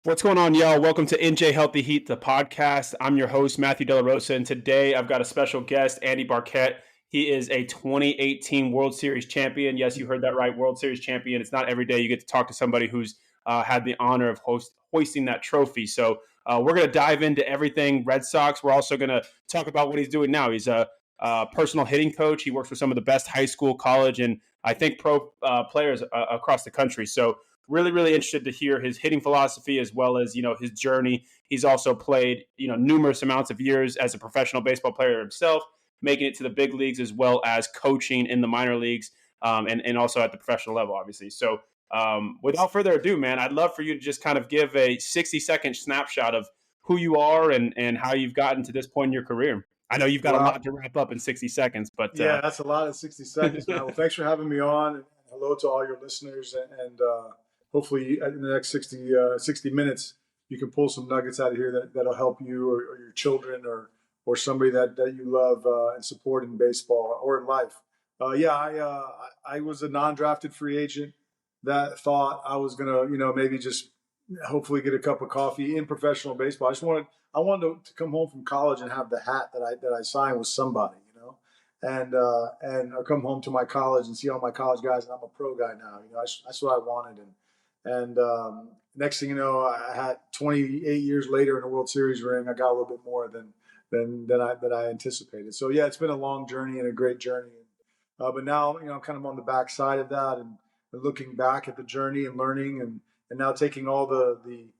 What's going on, y'all? Welcome to NJ Healthy Heat, the podcast. I'm your host, Matthew De La Rosa, and today I've got a special guest, Andy Barkett. He is a 2018 World Series champion. Yes, you heard that right, World Series champion. It's not every day you get to talk to somebody who's had the honor of hoisting that trophy. So we're going to dive into everything Red Sox. We're also going to talk about what he's doing now. He's a personal hitting coach. He works with some of the best high school, college, and I think pro players across the country. So really interested to hear his hitting philosophy as well as his journey. He's also played numerous amounts of years as a professional baseball player himself, making it to the big leagues as well as coaching in the minor leagues, and also at the professional level, obviously. So without further ado, man, I'd love for you to just kind of give a 60-second snapshot of who you are and how you've gotten to this point in your career. I know you've got a Wow. lot to wrap up in 60 seconds, but Yeah, that's a lot of 60 seconds, man. Well, thanks for having me on. And hello to all your listeners. And hopefully, in the next 60 minutes, you can pull some nuggets out of here that'll help you or your children or somebody that you love and support in baseball or in life. I was a non-drafted free agent that thought I was going to, maybe just hopefully get a cup of coffee in professional baseball. I wanted to come home from college and have the hat that I signed with somebody, and I come home to my college and see all my college guys, and I'm a pro guy now. That's what I wanted. And next thing you know, I had 28 years later in a World Series ring. I got a little bit more than I anticipated. So yeah, it's been a long journey and a great journey. But now, I'm kind of on the back side of that and looking back at the journey and learning and now taking all the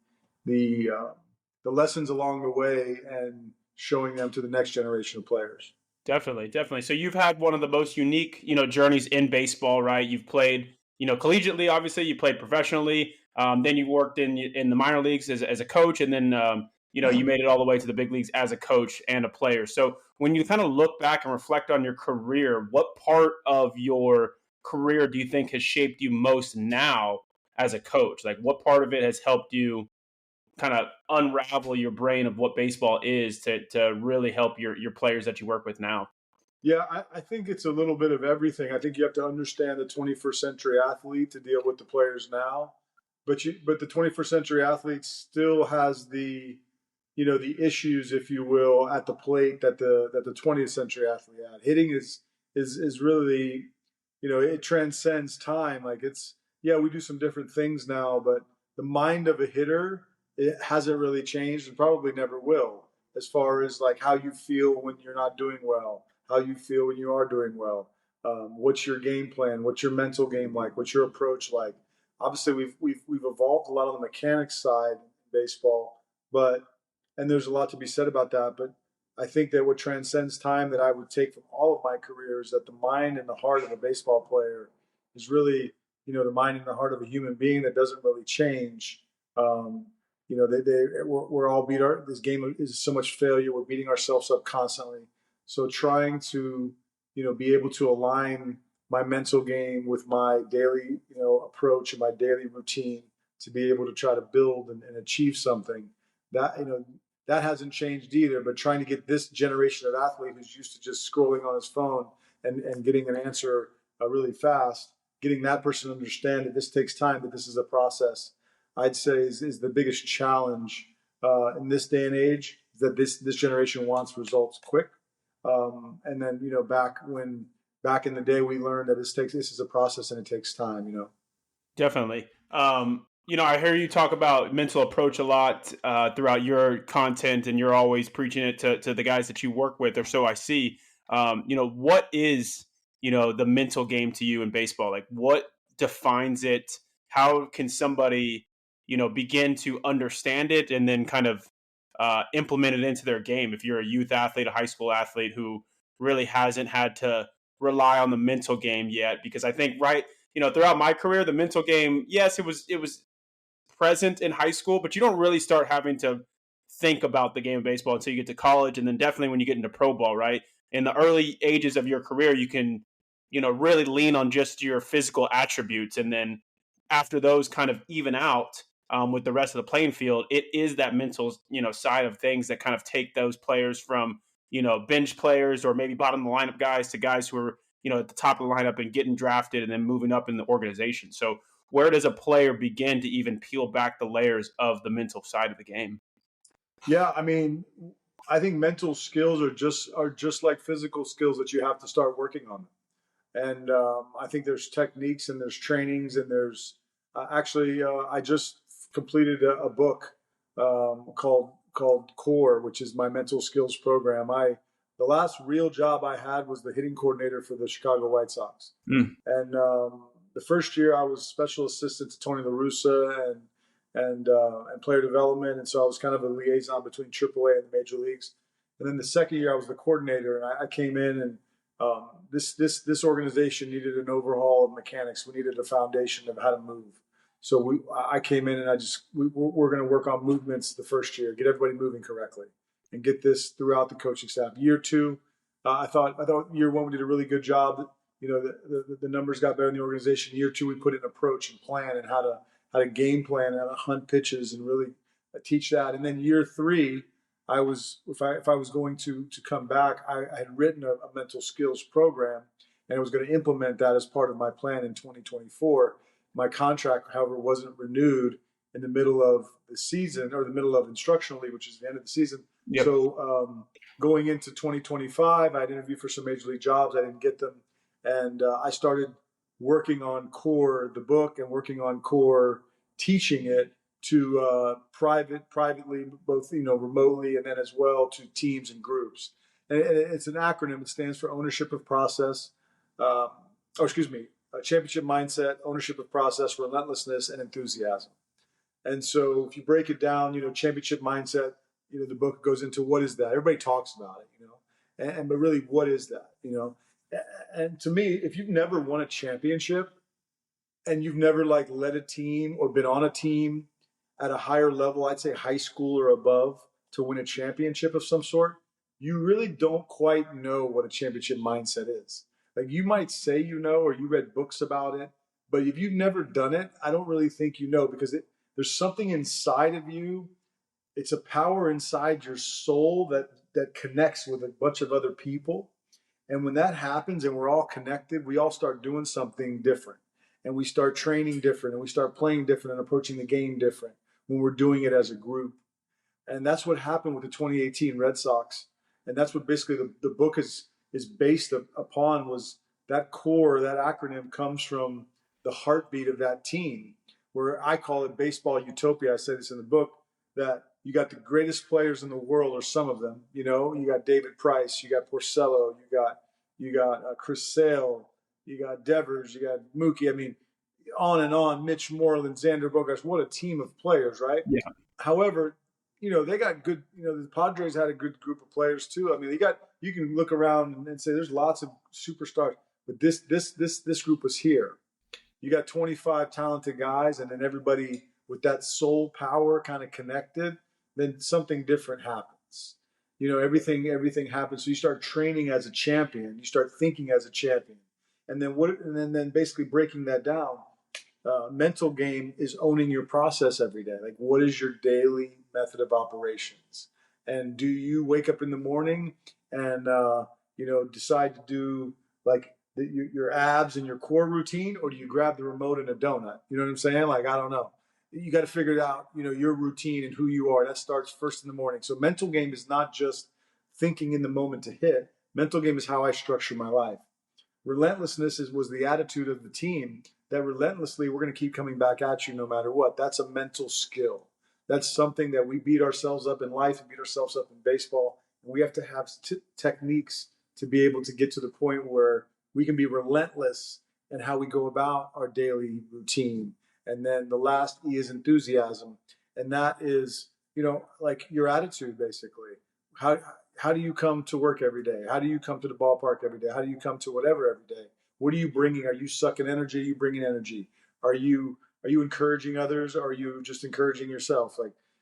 lessons along the way and showing them to the next generation of players. Definitely. So you've had one of the most unique, journeys in baseball, right? You've played, collegiately. Obviously, you played professionally. Then you worked in the minor leagues as a coach, and then you made it all the way to the big leagues as a coach and a player. So when you kind of look back and reflect on your career, what part of your career do you think has shaped you most now as a coach? Like, what part of it has helped you kind of unravel your brain of what baseball is to really help your players that you work with now? Yeah, I think it's a little bit of everything. I think you have to understand the 21st century athlete to deal with the players now, but the 21st century athlete still has the issues, if you will, at the plate that the 20th century athlete had. Hitting is really, it transcends time. Like we do some different things now, but the mind of a hitter, it hasn't really changed and probably never will, as far as like how you feel when you're not doing well, how you feel when you are doing well. What's your game plan? What's your mental game like? What's your approach like? Obviously, we've evolved a lot on the mechanics side in baseball, but and there's a lot to be said about that. But I think that what transcends time that I would take from all of my career is that the mind and the heart of a baseball player is really, the mind and the heart of a human being that doesn't really change. Um, we're all this game is so much failure. We're beating ourselves up constantly. So trying to, be able to align my mental game with my daily, approach and my daily routine to be able to try to build and achieve something that, that hasn't changed either. But trying to get this generation of athlete who's used to just scrolling on his phone and getting an answer really fast, getting that person to understand that this takes time, that this is a process, I'd say is the biggest challenge in this day and age. That this generation wants results quick, and then back in the day we learned that this is a process and it takes time. Definitely. I hear you talk about mental approach a lot throughout your content, and you're always preaching it to the guys that you work with, or so I see. What is, the mental game to you in baseball? Like, what defines it? How can somebody, begin to understand it and then kind of implement it into their game? If you're a youth athlete, a high school athlete who really hasn't had to rely on the mental game yet, because I think, right, throughout my career, the mental game, yes, it was present in high school, but you don't really start having to think about the game of baseball until you get to college, and then definitely when you get into pro ball, right? In the early ages of your career, you can, really lean on just your physical attributes, and then after those kind of even out with the rest of the playing field, it is that mental, side of things that kind of take those players from, bench players or maybe bottom of the lineup guys to guys who are, at the top of the lineup and getting drafted and then moving up in the organization. So where does a player begin to even peel back the layers of the mental side of the game? Yeah, I mean, I think mental skills are just like physical skills that you have to start working on. And I think there's techniques and there's trainings and there's I just completed a book called Core, which is my mental skills program. The last real job I had was the hitting coordinator for the Chicago White Sox, Mm. and the first year I was special assistant to Tony La Russa and player development, and so I was kind of a liaison between AAA and the major leagues. And then the second year I was the coordinator, and I came in and this organization needed an overhaul of mechanics. We needed a foundation of how to move. So I came in and we're going to work on movements the first year, get everybody moving correctly, and get this throughout the coaching staff. Year two, I thought year one we did a really good job. You know, the numbers got better in the organization. Year two, we put in approach and plan and how to game plan and how to hunt pitches and really teach that. And then year three, if I was going to come back, I had written a mental skills program, and I was going to implement that as part of my plan in 2024. My contract, however, wasn't renewed in the middle of the season or the middle of instructional league, which is the end of the season. Yep. So going into 2025, I had interviewed for some major league jobs. I didn't get them, and I started working on Core, the book, and working on Core, teaching it to privately, both remotely, and then as well to teams and groups. And it's an acronym. It stands for ownership of process. Championship mindset, ownership of process, relentlessness, and enthusiasm. And so, if you break it down, championship mindset. The book goes into what is that. Everybody talks about it, but really, what is that? And to me, if you've never won a championship and you've never led a team or been on a team at a higher level, I'd say high school or above, to win a championship of some sort, you really don't quite know what a championship mindset is. Like, you might say or you read books about it, but if you've never done it, I don't really think because there's something inside of you. It's a power inside your soul that connects with a bunch of other people. And when that happens and we're all connected, we all start doing something different. And we start training different, and we start playing different and approaching the game different when we're doing it as a group. And that's what happened with the 2018 Red Sox. And that's what basically the book is based upon, was that core, that acronym comes from the heartbeat of that team, where I call it baseball utopia. I say this in the book, that you got the greatest players in the world, or some of them. You got David Price, you got Porcello, you got Chris Sale, you got Devers, you got Mookie. I mean, on and on. Mitch Moreland, Xander Bogaerts. What a team of players, right? Yeah. However, they got good. The Padres had a good group of players too. I mean, you can look around and say there's lots of superstars, but this group was here. You got 25 talented guys, and then everybody with that soul power kind of connected. Then something different happens. Everything happens. So you start training as a champion. You start thinking as a champion, and then basically breaking that down. Mental game is owning your process every day. Like, what is your daily method of operations? And do you wake up in the morning and decide to do your abs and your core routine, or do you grab the remote and a donut? You know what I'm saying? Like, I don't know. You got to figure it out. Your routine and who you are. That starts first in the morning. So mental game is not just thinking in the moment to hit. Mental game is how I structure my life. Relentlessness was the attitude of the team, that relentlessly we're going to keep coming back at you no matter what. That's a mental skill. That's something that we beat ourselves up in life and beat ourselves up in baseball. And we have to have techniques to be able to get to the point where we can be relentless in how we go about our daily routine. And then the last E is enthusiasm. And that is, like your attitude, basically. How do you come to work every day? How do you come to the ballpark every day? How do you come to whatever every day? What are you bringing? Are you sucking energy? Are you bringing energy? Are you encouraging others? Or are you just encouraging yourself?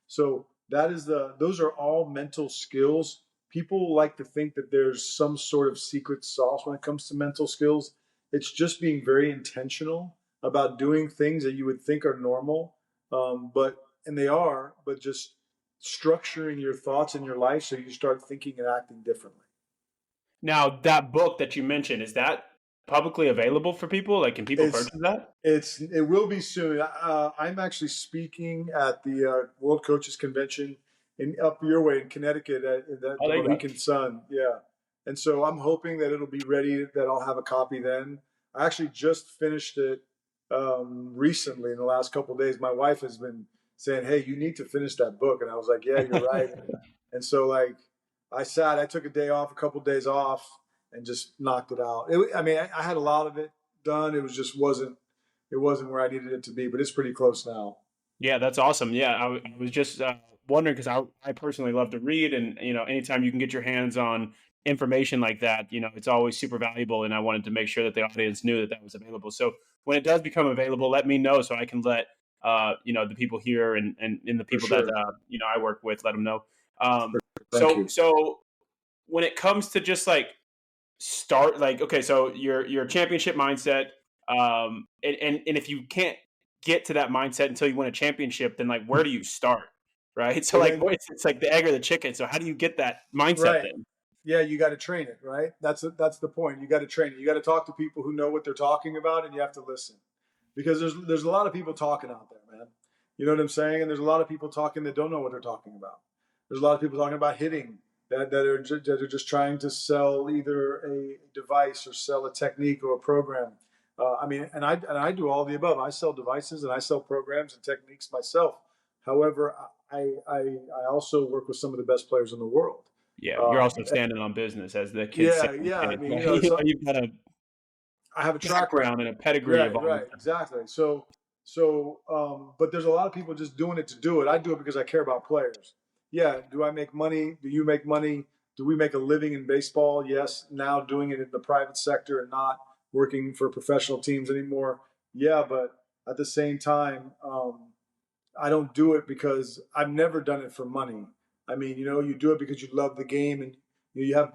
So those are all mental skills. People like to think that there's some sort of secret sauce when it comes to mental skills. It's just being very intentional about doing things that you would think are normal, and they are, but just structuring your thoughts in your life so you start thinking and acting differently. Now, that book that you mentioned, is that publicly available for people? Like, can people It's purchase that? it will be soon. I'm actually speaking at the World Coaches Convention in up your way in Connecticut in Oh, the there you go. Mohican Sun. Yeah, and so I'm hoping that it'll be ready. That I'll have a copy then. I actually just finished it recently in the last couple of days. My wife has been saying, "Hey, you need to finish that book," and I was like, "Yeah, you're right." And so like I took a day off, a couple of days off, and just knocked it out. I mean, I had a lot of it done. It wasn't where I needed it to be, but it's pretty close now. Yeah, that's awesome. Yeah, I was just wondering because I personally love to read, and anytime you can get your hands on information like that, it's always super valuable. And I wanted to make sure that the audience knew that that was available. So when it does become available, let me know so I can let the people here and the For people that sure. I work with, let them know. Um, Thank so you. so when it comes to just like start like okay, so your championship mindset, and if you can't get to that mindset until you win a championship, then like where do you start, right? So Well, like then, it's like the egg or the chicken. So how do you get that mindset right. then? Yeah, you got to train it, right? That's the point. You got to train it. You got to talk to people who know what they're talking about, and you have to listen because there's a lot of people talking out there, man. You know what I'm saying? And there's a lot of people talking that don't know what they're talking about. There's a lot of people talking about hitting that are just trying to sell either a device or sell a technique or a program. I mean, and I do all the above. I sell devices and I sell programs and techniques myself. However, I also work with some of the best players in the world. Yeah, you're Um, also standing on business, as the kids say. yeah, yeah. I mean, Right? You've got a I have a track background record. and a pedigree of Right, all right, this. exactly. But there's a lot of people just doing it to do it. I do it because I care about players. Yeah. Do I make money? Do you make money? Do we make a living in baseball? Yes. Now doing it in the private sector and not working for professional teams anymore. Yeah, but at the same time, I don't do it because I've never done it for money. I mean, you do it because you love the game, and you have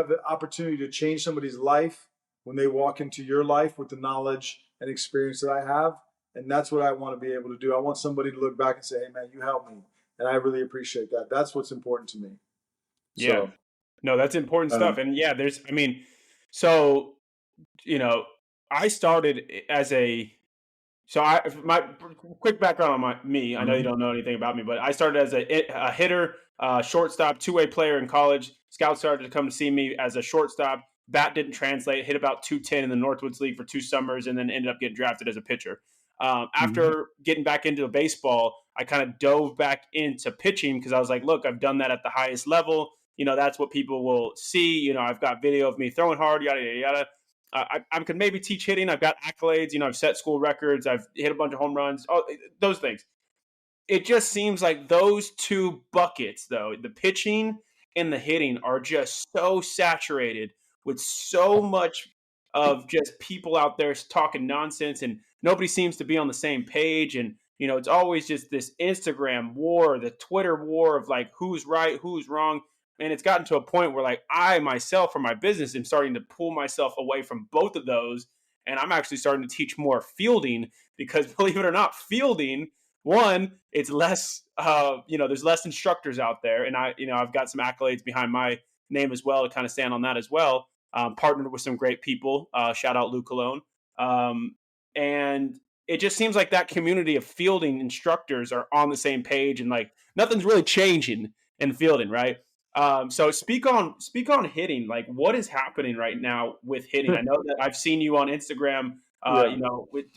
the opportunity to change somebody's life when they walk into your life with the knowledge and experience that I have, and that's what I want to be able to do. I want somebody to look back and say, "Hey, man, you helped me," and I really appreciate that. That's what's important to me. Yeah, So, no, that's important stuff. um, And yeah, I mean, so you know, I started as a So my quick background on me. I know you mhm. don't know anything about me, but I started as a hitter, shortstop, two-way player in college. Scouts started to come to see me as a shortstop. Bat didn't translate. Hit about 210 in the Northwoods League for 2 summers, and then ended up getting drafted as a pitcher. Mhm. After getting back into baseball, I kind of dove back into pitching because I was like, look, I've done that at the highest level. That's what people will see. I've got video of me throwing hard, yada yada yada. I could maybe teach hitting. I've got accolades. I've set school records. I've hit a bunch of home runs. All those things. It just seems like those two buckets, though, the pitching and the hitting, are just so saturated with so much of just people out there talking nonsense, and nobody seems to be on the same page. And it's always just this Instagram war, the Twitter war of like who's right, who's wrong. And it's gotten to a point where like I myself for my business am starting to pull myself away from both of those. And I'm actually starting to teach more fielding because believe it or not, fielding, one, it's less there's less instructors out there, and I've got some accolades behind my name as well to kind of stand on that as well. Partnered with some great people, shout out Lou Cologne. And it just seems like that community of fielding instructors are on the same page, and like nothing's really changing in fielding, right? So speak on hitting. Like, what is happening right now with hitting? I know that I've seen you on Instagram, Yeah.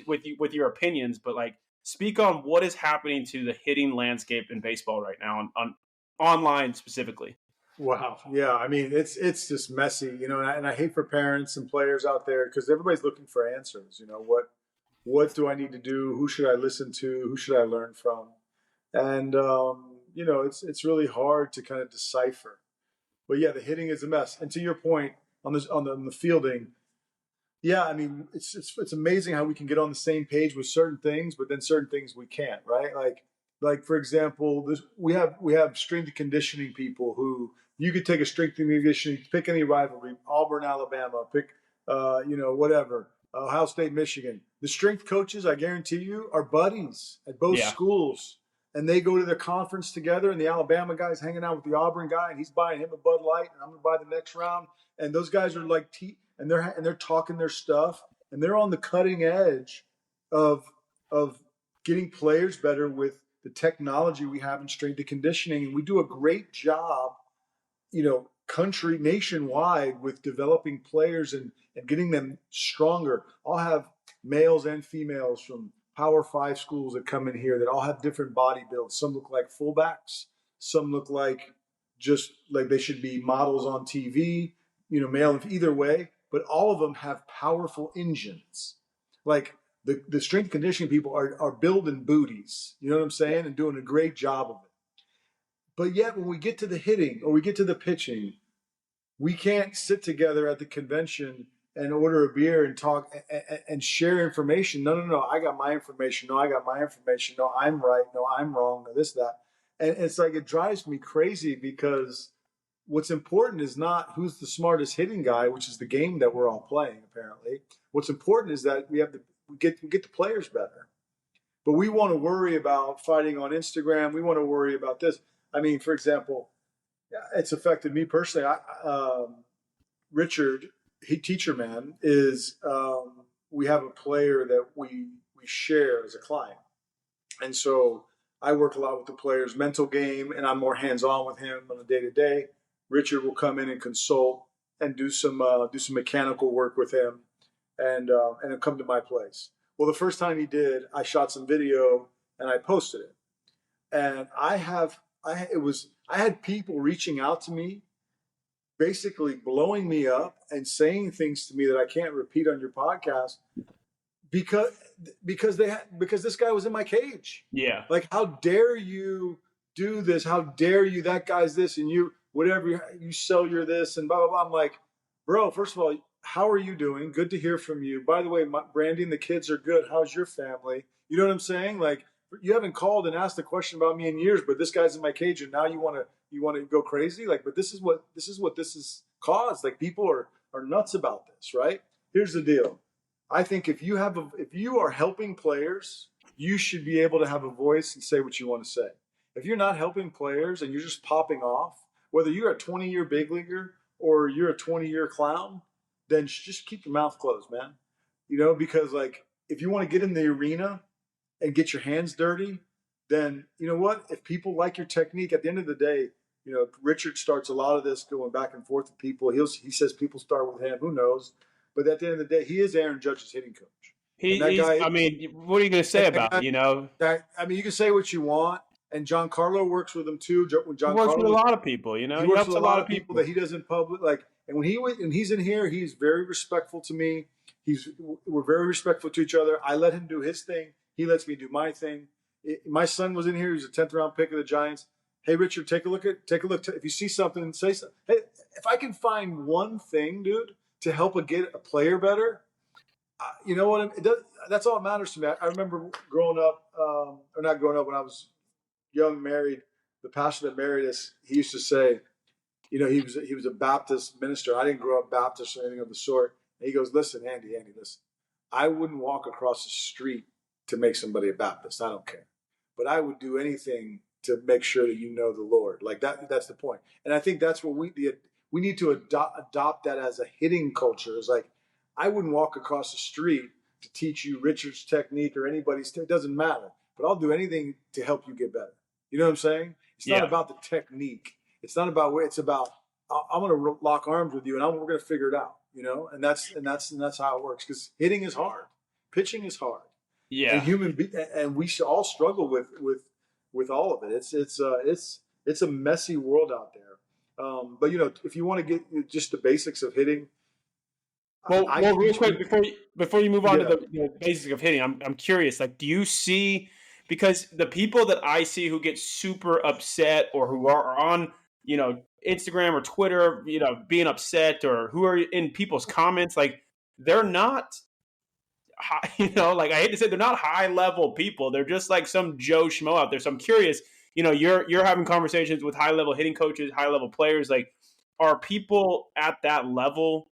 with your opinions, but like speak on what is happening to the hitting landscape in baseball right now on online specifically. Wow. Yeah. I mean, it's just messy, and I hate for parents and players out there because everybody's looking for answers. What do I need to do? Who should I listen to? Who should I learn from? And it's really hard to kind of decipher. But yeah, the hitting is a mess. And to your point on the fielding, yeah, I mean, it's amazing how we can get on the same page with certain things, but then certain things we can't, right? Like for example, we have strength and conditioning people who you could take a strength and conditioning, pick any rivalry, Auburn, Alabama, pick whatever, Ohio State, Michigan. The strength coaches, I guarantee you, are buddies at both Yeah, schools, and they go to their conference together. And the Alabama guy's hanging out with the Auburn guy, and he's buying him a Bud Light, and I'm gonna buy the next round. And those guys are like they're talking their stuff, and they're on the cutting edge of of getting players better with the technology we have in strength and conditioning, and we do a great job, country nationwide with developing players and getting them stronger. I'll have males and females from Power Five schools that come in here that all have different body builds. Some look like fullbacks, some look like just like they should be models on TV, male and either way, but all of them have powerful engines. Like the strength conditioning people are building booties, you know what I'm saying, and doing a great job of it. But yet, when we get to the hitting or we get to the pitching, we can't sit together at the convention and order a beer and talk and share information. No, no, no. I got my information. No, I got my information. No, I'm right. No, I'm wrong. No, this, that. And it's like it drives me crazy because what's important is not who's the smartest hitting guy, which is the game that we're all playing, apparently. What's important is that we get the players better. But we want to worry about fighting on Instagram. We want to worry about this. I mean, for example, it's affected me personally. Richard, teacher man, is we have a player that we share as a client, and so I work a lot with the player's mental game, and I'm more hands on with him on a day to day. Richard will come in and consult and do some mechanical work with him, and he'll come to my place. Well, the first time he did, I shot some video and I posted it, and I had people reaching out to me, basically blowing me up and saying things to me that I can't repeat on your podcast because this guy was in my cage. Yeah. Like, how dare you do this? How dare you? That guy's this, and you whatever you sell your this and blah blah blah. I'm like, bro. First of all, how are you doing? Good to hear from you. By the way, Brandon, the kids are good. How's your family? You know what I'm saying? Like, you haven't called and asked a question about me in years, but this guy's in my cage, and now you want to go crazy. Like, but this is what this is caused. Like, people are nuts about this, right? Here's the deal. I think if you are helping players, you should be able to have a voice and say what you want to say. If you're not helping players and you're just popping off, whether you're a 20-year big leaguer or you're a 20-year clown, then just keep your mouth closed, man. Because like if you want to get in the arena and get your hands dirty, then you know what? If people like your technique, at the end of the day, Richard starts a lot of this going back and forth with people. He says people start with him. Who knows? But at the end of the day, he is Aaron Judge's hitting coach. He's. I mean, what are you going to say about it? You can say what you want. And Giancarlo works with him too. He works with a lot of people. He works with a lot of people that he doesn't public like. And when he's in here, he's very respectful to me. We're very respectful to each other. I let him do his thing. He lets me do my thing. My son was in here. He's a 10th round pick of the Giants. Hey, Richard, take a look. If you see something, say something. Hey, if I can find one thing, dude, to help get a player better, you know what? That's all that matters to me. I remember growing up, or not growing up, when I was young, married. The pastor that married us, he used to say, he was a Baptist minister. I didn't grow up Baptist or anything of the sort. And he goes, listen, Andy, listen. I wouldn't walk across the street to make somebody a Baptist. I don't care. But I would do anything to make sure that you know the Lord. Like that's the point. And I think that's what we need to adopt that as a hitting culture. It's like, I wouldn't walk across the street to teach you Richard's technique or anybody's. It doesn't matter. But I'll do anything to help you get better. You know what I'm saying? It's not about the technique. It's not about where. It's about I'm going to lock arms with you, and we're going to figure it out. And that's how it works. Because hitting is hard, pitching is hard. Yeah, and we should all struggle with all of it. It's a messy world out there. But if you want to get just the basics of hitting. Well, real quick before you move on to the basics of hitting, I'm curious. Like, do you see? Because the people that I see who get super upset or who are on, Instagram or Twitter, being upset, or who are in people's comments, like, they're not high, like, I hate to say, they're not high level people. They're just like some Joe Schmo out there. So I'm curious, you're having conversations with high level hitting coaches, high level players. Like, are people at that level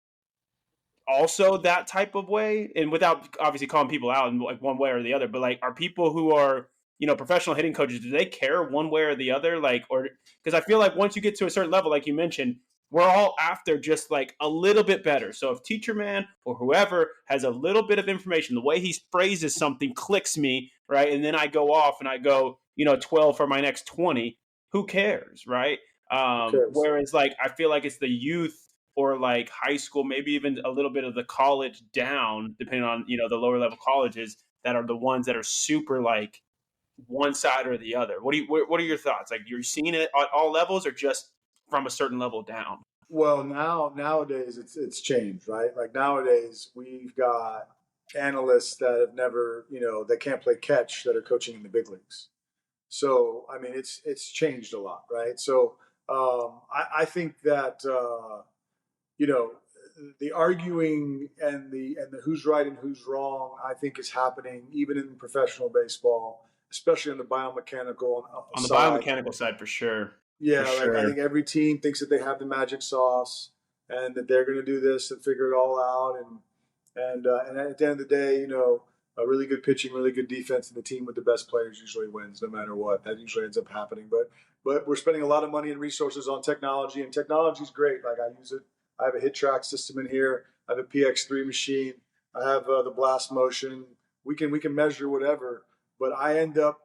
also that type of way? And without obviously calling people out in like one way or the other, but like, are people who are, professional hitting coaches, do they care one way or the other? Like, or because I feel like once you get to a certain level, like you mentioned, we're all after just like a little bit better. So if teacher man or whoever has a little bit of information, the way he phrases something clicks me, right? And then I go off and I go, 12 for my next 20. Who cares, right? Who cares? Whereas like I feel like it's the youth or like high school, maybe even a little bit of the college down, depending on the lower level colleges that are the ones that are super like one side or the other. What are your thoughts? Like you're seeing it at all levels or just from a certain level down? Well, nowadays it's changed, right? Like nowadays we've got analysts that have never, that can't play catch that are coaching in the big leagues. So I mean, it's changed a lot, right? So I think that you know the arguing and the who's right and who's wrong, I think is happening even in professional baseball, especially on the biomechanical On the side. biomechanical side, for sure. For Yeah, like I sure. think every team thinks that they have the magic sauce and that they're going to do this and figure it all out. And at the end of the day, a really good pitching, really good defense, and the team with the best players usually wins, no matter what. That usually ends up happening. But we're spending a lot of money and resources on technology, and technology is great. Like I use it. I have a hit track system in here. I have a PX3 machine. I have the blast motion. We can measure whatever, but I end up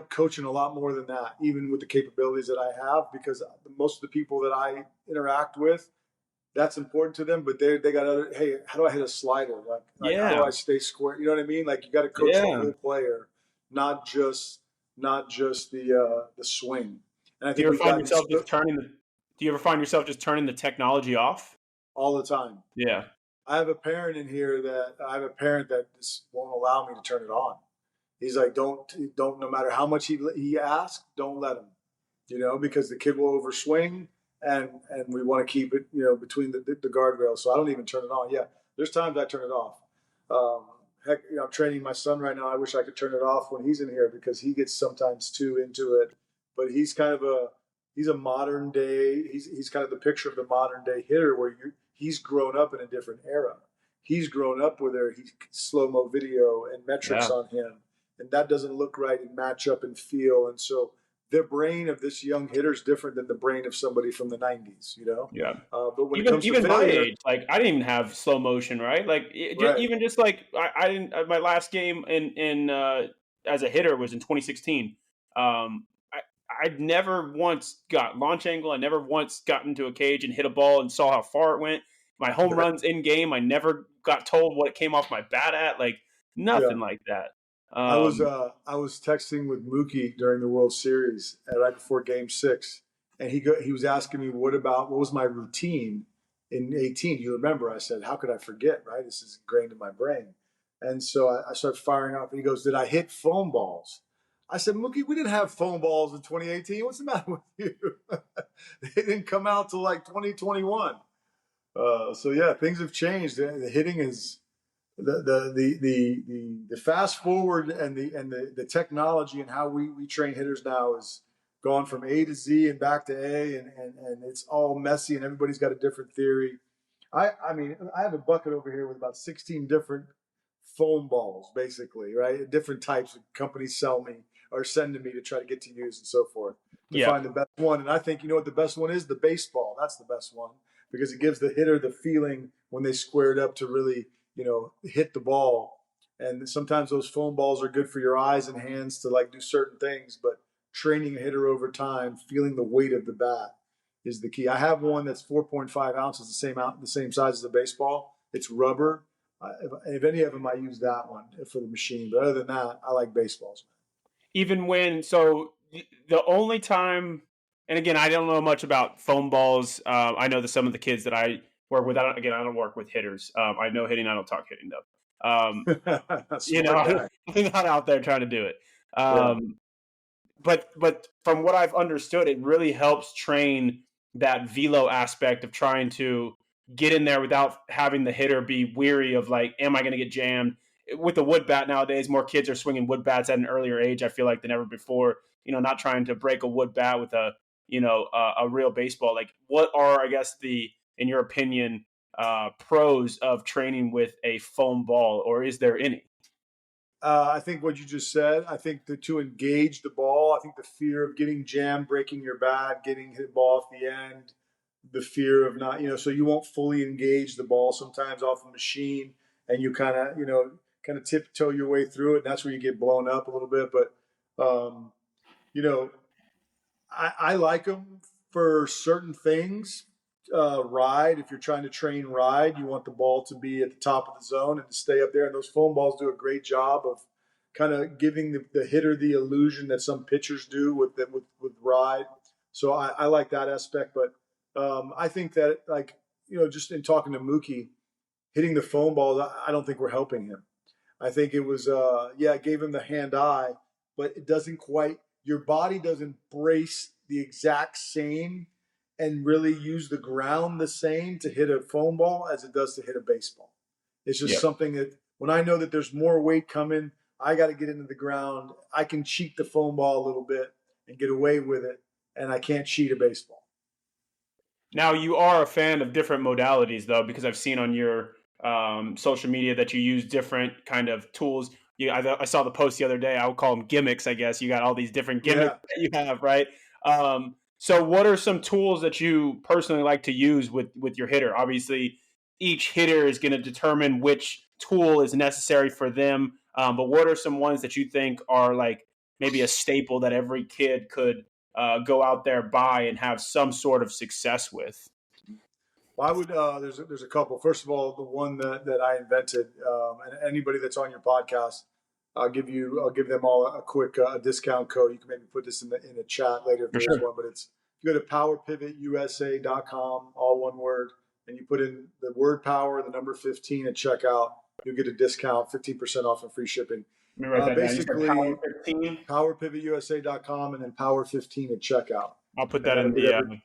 coaching a lot more than that, even with the capabilities that I have, because most of the people that I interact with, that's important to them. But they got other. Hey, how do I hit a slider? Like how do Yeah. I stay square? You know what I mean? Like you got to coach the Yeah. whole player, not just the swing. And I Do you think ever we've find gotten yourself just turning the Do you ever find yourself just turning the technology off? all the time. Yeah. I have a parent that just won't allow me to turn it on. He's like, don't. No matter how much he asks, don't let him. Because the kid will overswing, and we want to keep it, between the guardrails. So I don't even turn it on. Yeah, there's times I turn it off. Heck, I'm training my son right now. I wish I could turn it off when he's in here because he gets sometimes too into it. But he's a modern day. He's kind of the picture of the modern day hitter where he's grown up in a different era. He's grown up where he's slow mo video and metrics Yeah. on him, and that doesn't look right in matchup and feel. And so the brain of this young hitter is different than the brain of somebody from the 90s, Yeah. But when it Even comes to even my failure, age, like I didn't even have slow motion, right? Like right? even just like I didn't. My last game in as a hitter was in 2016. I never once got launch angle. I never once got into a cage and hit a ball and saw how far it went. My home Right. runs in game, I never got told what it came off my bat at. Like Yeah. nothing like that. I was texting with Mookie during the World Series right before Game 6, and he was asking me what was my routine in 18. You remember? I said, how could I forget? Right, this is ingrained in my brain. And so I started firing up, and he goes, "Did I hit foam balls?" I said, "Mookie, we didn't have foam balls in 2018. What's the matter with you?" They didn't come out till like 2021. So yeah, things have changed. The hitting is the fast forward and the technology and how we train hitters now is gone from A to Z and back to A, and it's all messy and everybody's got a different theory. I mean I have a bucket over here with about 16 different foam balls, basically, right? Different types that companies sell me or send to me to try to get to use and so forth to Yeah. find the best one. And I think what the best one is? The baseball. That's the best one because it gives the hitter the feeling when they square it up to really, hit the ball. And sometimes those foam balls are good for your eyes and hands to like do certain things, but training a hitter over time, feeling the weight of the bat is the key. I have one that's 4.5 ounces, the same size as a baseball. It's rubber. If any of them, I use that one for the machine. But other than that, I like baseballs. Even when the only time, and again, I don't know much about foam balls. I know that some of the kids that I work with, I don't work with hitters. I know hitting, I don't talk hitting though. Smart guy. I'm not out there trying to do it. Yeah. But from what I've understood, it really helps train that velo aspect of trying to get in there without having the hitter be weary of like, am I going to get jammed? With the wood bat nowadays, more kids are swinging wood bats at an earlier age. I feel like than ever before. Not trying to break a wood bat with a real baseball. Like, what are I guess in your opinion pros of training with a foam ball, or is there any? I think what you just said. I think to engage the ball. I think the fear of getting jammed, breaking your bat, getting hit ball off the end. the fear of not, so you won't fully engage the ball sometimes off a machine, and you kind of tiptoe your way through it. And that's where you get blown up a little bit. But, you know, I like them for certain things. Ride, if you're trying to train ride, you want the ball to be at the top of the zone and to stay up there. And those foam balls do a great job of kind of giving the hitter the illusion that some pitchers do with ride. So I like that aspect. But I think that, like, just in talking to Mookie, hitting the foam balls, I don't think we're helping him. I think it was, it gave him the hand eye, but it doesn't quite, your body doesn't brace the exact same and really use the ground the same to hit a foam ball as it does to hit a baseball. It's just something that when I know that there's more weight coming, I got to get into the ground. I can cheat the foam ball a little bit and get away with it, and I can't cheat a baseball. Now, you are a fan of different modalities, though, because I've seen on your social media that you use different kind of tools. I saw the post the other day. I would call them gimmicks, I guess. You got all these different gimmicks that you have, right? So what are some tools that you personally like to use with your hitter? Obviously, each hitter is going to determine which tool is necessary for them. But what are some ones that you think are like maybe a staple that every kid could go out there, buy, and have some sort of success with? Well, I would. There's a couple. First of all, the one that I invented, and anybody that's on your podcast, I'll give them all a quick discount code. You can maybe put this in the chat later if For there is sure. one. But it's, you go to powerpivotusa.com, all one word, and you put in the word power and the number 15 at checkout. You'll get a discount, 15% off and free shipping. Let me write that down. You said Basically, Power 15. powerpivotusa.com and then power 15 at checkout, I'll put and that that'll in get the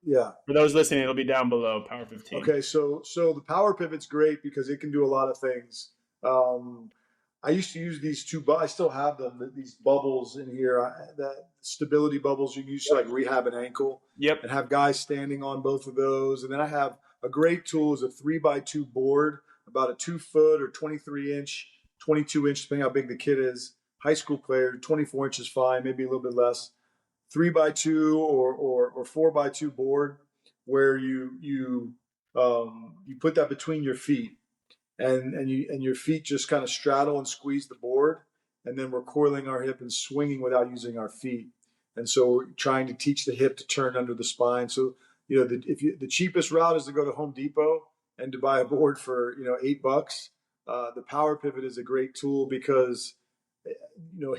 yeah. for those listening. It'll be down below. Power 15. Okay, so the power pivot's great because it can do a lot of things. Um, I used to use these two, but I still have them. These bubbles in here, that stability bubbles you can use to like rehab an ankle, Yep. and have guys standing on both of those. And then I have a great tool is a 3x2 board, about a 2 foot or 23 inch, 22 inch, depending how big the kid is. High school player, 24 inch is fine, maybe a little bit less. 3x2 or 4x2 board where you put that between your feet, and your feet just kind of straddle and squeeze the board, and then we're coiling our hip and swinging without using our feet, and so we're trying to teach the hip to turn under the spine. So the cheapest route is to go to Home Depot and to buy a board for $8. The power pivot is a great tool because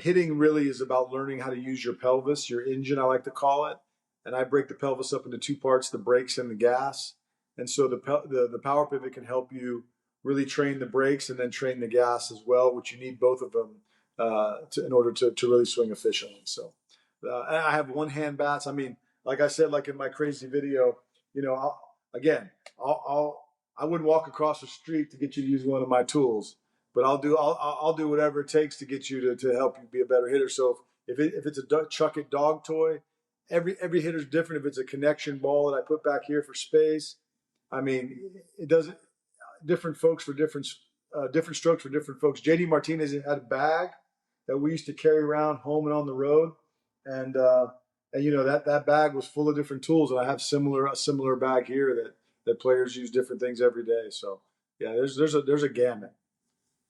hitting really is about learning how to use your pelvis, your engine, I like to call it. And I break the pelvis up into two parts: the brakes and the gas. And so the power pivot can help you really train the brakes and then train the gas as well, which you need both of them in order to really swing efficiently. So I have one hand bats. I mean, like I said, like in my crazy video, I wouldn't walk across the street to get you to use one of my tools, but I'll do whatever it takes to get you to help you be a better hitter. So if it's a chuck it dog toy, every hitter's different. If it's a connection ball that I put back here for space, I mean, it doesn't. Different folks for different strokes for different folks. JD Martinez had a bag that we used to carry around home and on the road, and that bag was full of different tools. And I have a similar bag here that players use different things every day. So yeah, there's a gamut.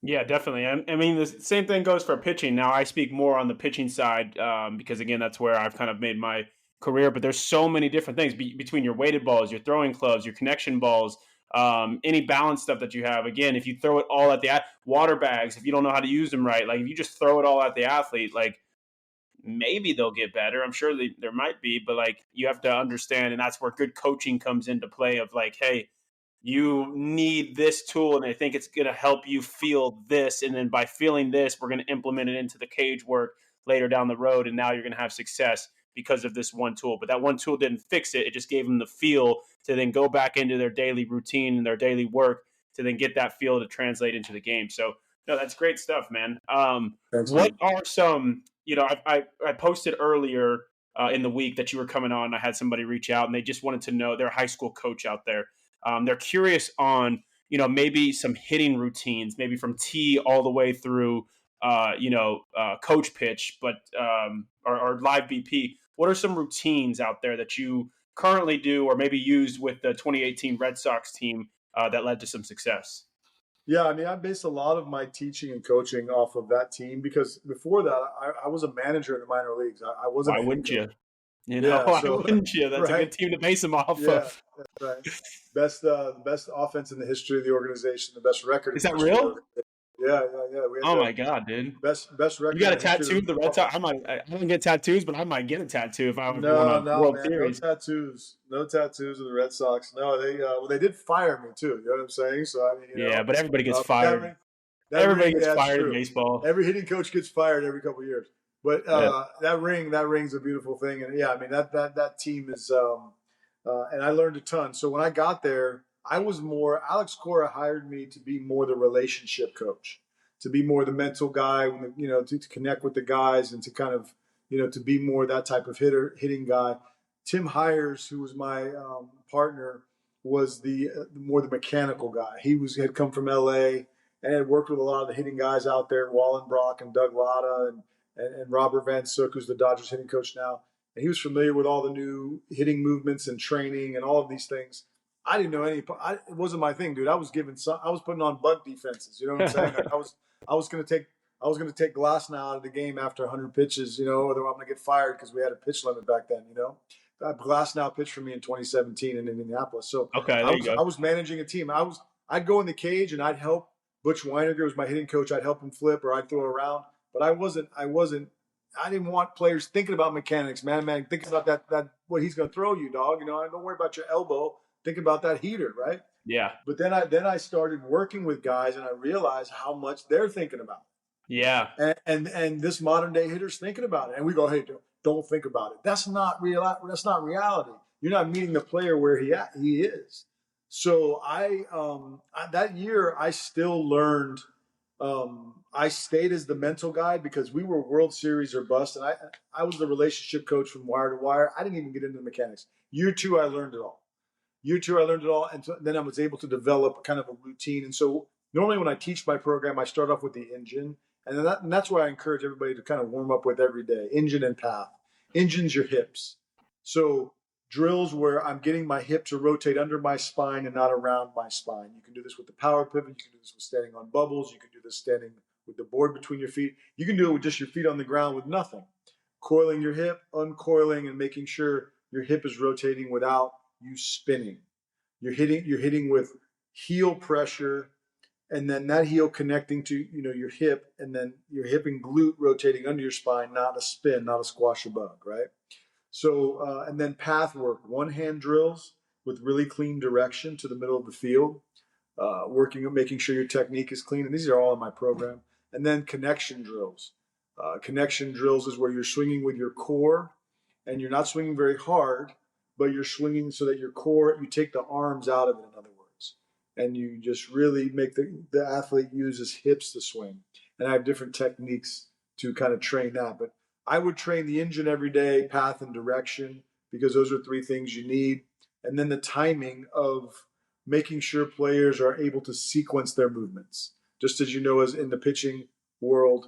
Yeah, definitely. I mean, the same thing goes for pitching. Now, I speak more on the pitching side because, again, that's where I've kind of made my career. But there's so many different things between your weighted balls, your throwing clubs, your connection balls, any balance stuff that you have. Again, if you throw it all at the water bags, if you don't know how to use them right, like if you just throw it all at the athlete, like maybe they'll get better. I'm sure there might be, but like you have to understand, and that's where good coaching comes into play. Of like, hey, you need this tool and I think it's going to help you feel this. And then by feeling this, we're going to implement it into the cage work later down the road. And now you're going to have success because of this one tool. But that one tool didn't fix it. It just gave them the feel to then go back into their daily routine and their daily work to then get that feel to translate into the game. So, no, that's great stuff, man. Thanks, What man. are some, I posted earlier in the week that you were coming on. I had somebody reach out and they just wanted to know, they're a high school coach out there. They're curious on, maybe some hitting routines, maybe from tee all the way through, coach pitch, but or live BP. What are some routines out there that you currently do or maybe used with the 2018 Red Sox team that led to some success? Yeah, I mean, I based a lot of my teaching and coaching off of that team because before that, I was a manager in the minor leagues. I wasn't Why a hitting wouldn't coach. you? You know, Yeah, why so wouldn't you? That's a right, good team to base them off yeah, of. that's right. Best offense in the history of the organization, the best record in Is the that history of the real? organization. Yeah. We had Oh the my god, dude! best You record got in a the history tattoo of of the Red the. Sox? I don't get tattoos, but I might get a tattoo if I ever won No, a no, World man, no Series. tattoos, no tattoos of the Red Sox. No, they well, they did fire me too. You know what I'm saying? So I mean, Yeah, but everybody gets but fired. that Everybody ring, gets yeah, it's fired in true. baseball. Every hitting coach gets fired every couple of years. But Yeah. that ring's a beautiful thing, and yeah, I mean that team is, and I learned a ton. So when I got there, I was more. Alex Cora hired me to be more the relationship coach, to be more the mental guy, to connect with the guys and to kind of, to be more that type of hitting guy. Tim Hires, who was my partner, was the more the mechanical guy. Had come from L.A. and had worked with a lot of the hitting guys out there, Wallenbrock and Doug Latta and Robert Van Sook, who's the Dodgers hitting coach now. And he was familiar with all the new hitting movements and training and all of these things. I didn't know it wasn't my thing, dude. I was putting on bunt defenses. You know what I'm saying? Like I was going to take Glasnow out of the game after 100 pitches, or I'm going to get fired because we had a pitch limit back then. Glasnow pitched for me in 2017 in Indianapolis. So Okay, there you go. I was managing a team. I'd go in the cage and I'd help Butch Weiniger was my hitting coach. I'd help him flip or I'd throw around, but I didn't want players thinking about mechanics, man. Thinking about that what he's going to throw you, dog. I don't worry about your elbow. Think about that heater, right? Yeah. But then I started working with guys and I realized how much they're thinking about Yeah. it. And this modern day hitter's thinking about it. And we go, hey, don't think about it. That's not real. That's not reality. You're not meeting the player where he is. So that year I still learned. I stayed as the mental guy because we were World Series or bust, and I was the relationship coach from wire to wire. I didn't even get into the mechanics. Year two, I learned it all. And then I was able to develop kind of a routine. And so normally when I teach my program, I start off with the engine, and that's why I encourage everybody to kind of warm up with every day: engine and path. Engine's your hips. So drills where I'm getting my hip to rotate under my spine and not around my spine. You can do this with the power pivot. You can do this with standing on bubbles. You can do this standing with the board between your feet. You can do it with just your feet on the ground with nothing. Coiling your hip, uncoiling, and making sure your hip is rotating without you spinning. You're hitting with heel pressure, and then that heel connecting to your hip, and then your hip and glute rotating under your spine, not a spin, not a squash a bug, right? So, and then path work, one hand drills with really clean direction to the middle of the field, making sure your technique is clean. And these are all in my program. And then connection drills. Connection drills is where you're swinging with your core and you're not swinging very hard, but you're swinging so that your core, you take the arms out of it, in other words. And you just really make the athlete use his hips to swing. And I have different techniques to kind of train that. But I would train the engine every day, path and direction, because those are three things you need. And then the timing of making sure players are able to sequence their movements. Just as as in the pitching world,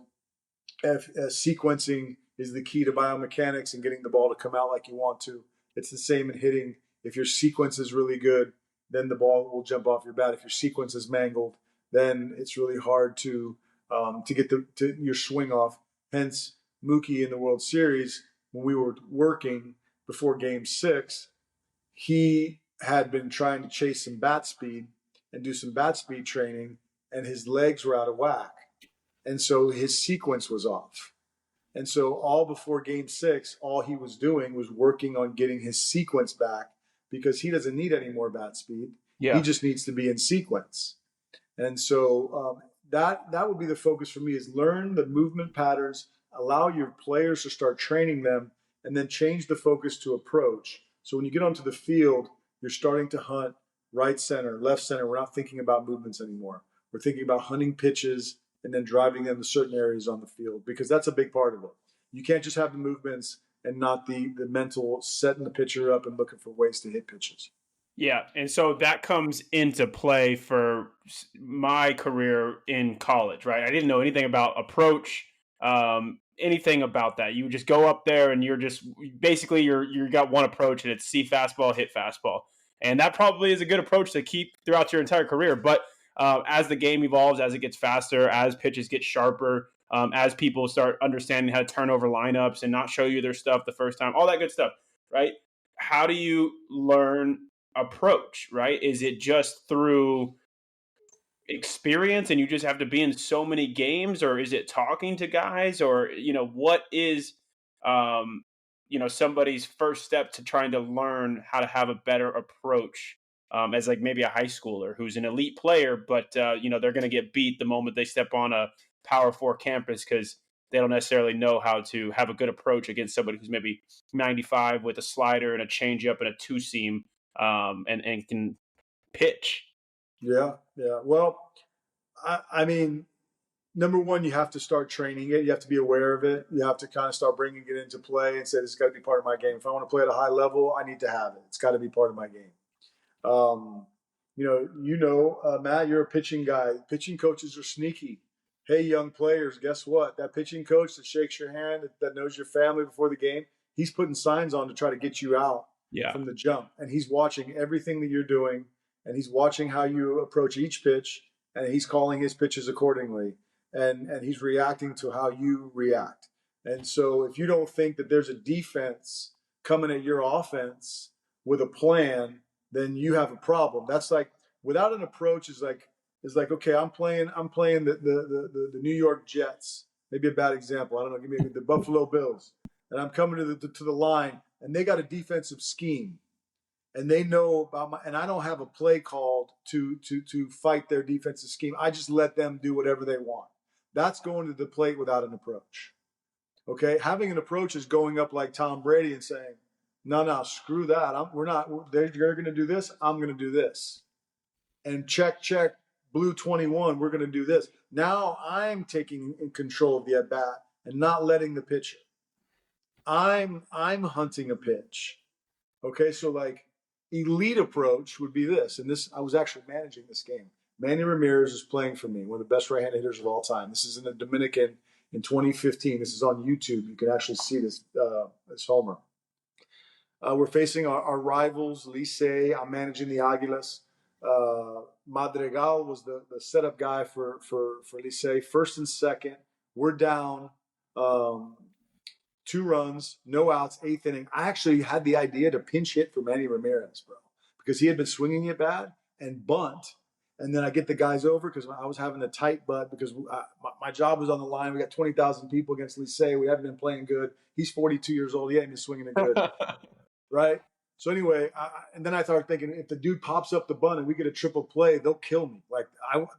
sequencing is the key to biomechanics and getting the ball to come out like you want to. It's the same in hitting. If your sequence is really good, then the ball will jump off your bat. If your sequence is mangled, then it's really hard to get your swing off. Hence, Mookie in the World Series, when we were working before Game 6, he had been trying to chase some bat speed and do some bat speed training, and his legs were out of whack. And so his sequence was off. And so all before Game 6, all he was doing was working on getting his sequence back because he doesn't need any more bat speed. Yeah. He just needs to be in sequence. And so that would be the focus for me, is learn the movement patterns, allow your players to start training them, and then change the focus to approach. So when you get onto the field, you're starting to hunt right center, left center. We're not thinking about movements anymore. We're thinking about hunting pitches and then driving them to certain areas on the field, because that's a big part of it. You can't just have the movements and not the mental setting the pitcher up and looking for ways to hit pitches. Yeah, and so that comes into play for my career in college, right? I didn't know anything about approach. anything about that. You just go up there and you're just basically you got one approach, and it's see fastball, hit fastball, and that probably is a good approach to keep throughout your entire career. But as the game evolves, as it gets faster, as pitches get sharper, as people start understanding how to turn over lineups and not show you their stuff the first time, all that good stuff, right? How do you learn approach, right? Is it just through experience and you just have to be in so many games, or is it talking to guys, or what is somebody's first step to trying to learn how to have a better approach, as like maybe a high schooler who's an elite player, but they're going to get beat the moment they step on a Power 4 campus because they don't necessarily know how to have a good approach against somebody who's maybe 95 with a slider and a changeup and a two seam, and can pitch. Yeah. Well, I mean, number one, you have to start training it. You have to be aware of it. You have to kind of start bringing it into play and say, this has got to be part of my game. If I want to play at a high level, I need to have it. It's got to be part of my game. Matt, you're a pitching guy. Pitching coaches are sneaky. Hey, young players, guess what? That pitching coach that shakes your hand, that knows your family before the game, he's putting signs on to try to get you out from the jump. And he's watching everything that you're doing, and he's watching how you approach each pitch, and he's calling his pitches accordingly. And he's reacting to how you react. And so if you don't think that there's a defense coming at your offense with a plan, then you have a problem. That's like, without an approach is like, okay, I'm playing the New York Jets. Maybe a bad example. I don't know. Give me the Buffalo Bills. And I'm coming to the line, and they got a defensive scheme. And they know about and I don't have a play called to fight their defensive scheme. I just let them do whatever they want. That's going to the plate without an approach. Okay, having an approach is going up like Tom Brady and saying, "No, screw that. They're going to do this. I'm going to do this." And check, blue 21. We're going to do this. Now I'm taking control of the at bat and not letting the pitcher. I'm hunting a pitch. Okay, so like elite approach would be this, and this I was actually managing this game. Manny Ramirez is playing for me, one of the best right-handed hitters of all time. This is in the Dominican in 2015. This is on YouTube. You can actually see this homer. We're facing our rivals, Licey. I'm managing the Águilas. Madrigal was the setup guy for Licey. First and second, we're down 2 runs, no outs, 8th inning. I actually had the idea to pinch hit for Manny Ramirez, bro, because he had been swinging it bad and bunt. And then I get the guys over because I was having a tight butt because my job was on the line. We got 20,000 people against Licey. We haven't been playing good. He's 42 years old. He ain't been swinging it good, right? So anyway, and then I started thinking, if the dude pops up the bunt and we get a triple play, they'll kill me. Like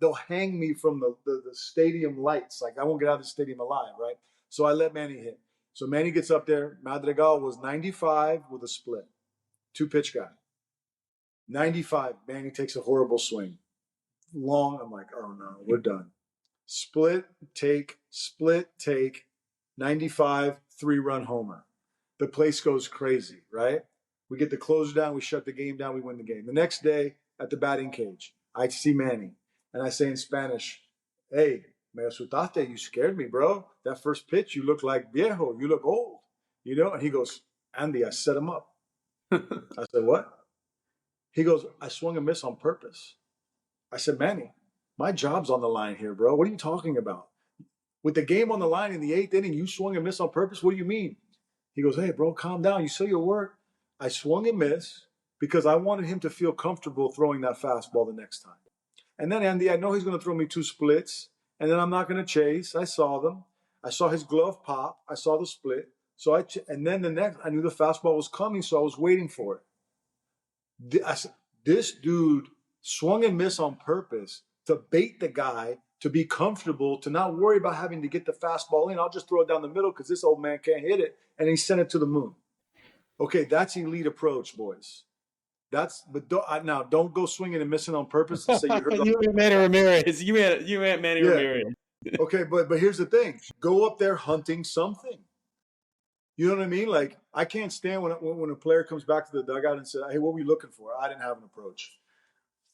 they'll hang me from the stadium lights. Like I won't get out of the stadium alive, right? So I let Manny hit. So Manny gets up there. Madrigal was 95 with a split. 2-pitch guy. 95. Manny takes a horrible swing. Long. I'm like, oh no, we're done. Split, take, 95, 3-run homer. The place goes crazy, right? We get the closer down, we shut the game down, we win the game. The next day at the batting cage, I see Manny, and I say in Spanish, hey, me asustaste, you scared me, bro. That first pitch, you look like viejo, you look old, And he goes, Andy, I set him up. I said, what? He goes, I swung a miss on purpose. I said, Manny, my job's on the line here, bro. What are you talking about? With the game on the line in the 8th inning, you swung a miss on purpose? What do you mean? He goes, hey, bro, calm down. You say your word. I swung a miss because I wanted him to feel comfortable throwing that fastball the next time. And then, Andy, I know he's going to throw me 2 splits, and then I'm not going to chase. I saw them. I saw his glove pop. I saw the split. And then the next, I knew the fastball was coming, so I was waiting for it. I said, this dude swung and missed on purpose to bait the guy, to be comfortable, to not worry about having to get the fastball in. I'll just throw it down the middle because this old man can't hit it. And he sent it to the moon. Okay, that's elite approach, boys. Don't go swinging and missing on purpose and say you heard you ain't Manny Ramirez. You ain't Manny Ramirez. Okay, but here's the thing. Go up there hunting something. You know what I mean? Like, I can't stand when a player comes back to the dugout and says, hey, what were you looking for? I didn't have an approach.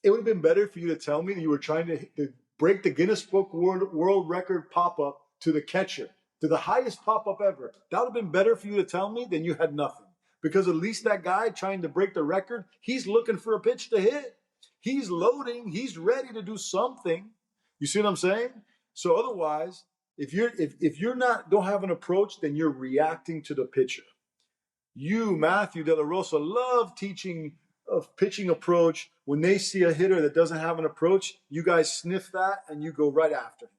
It would have been better for you to tell me that you were trying to break the Guinness Book World Record pop-up to the catcher to the highest pop-up ever. That would have been better for you to tell me than you had nothing. Because at least that guy trying to break the record, he's looking for a pitch to hit. He's loading. He's ready to do something. You see what I'm saying? So otherwise, if you're not don't have an approach, then you're reacting to the pitcher. You, Matthew De La Rosa, love teaching a pitching approach. When they see a hitter that doesn't have an approach, you guys sniff that and you go right after him.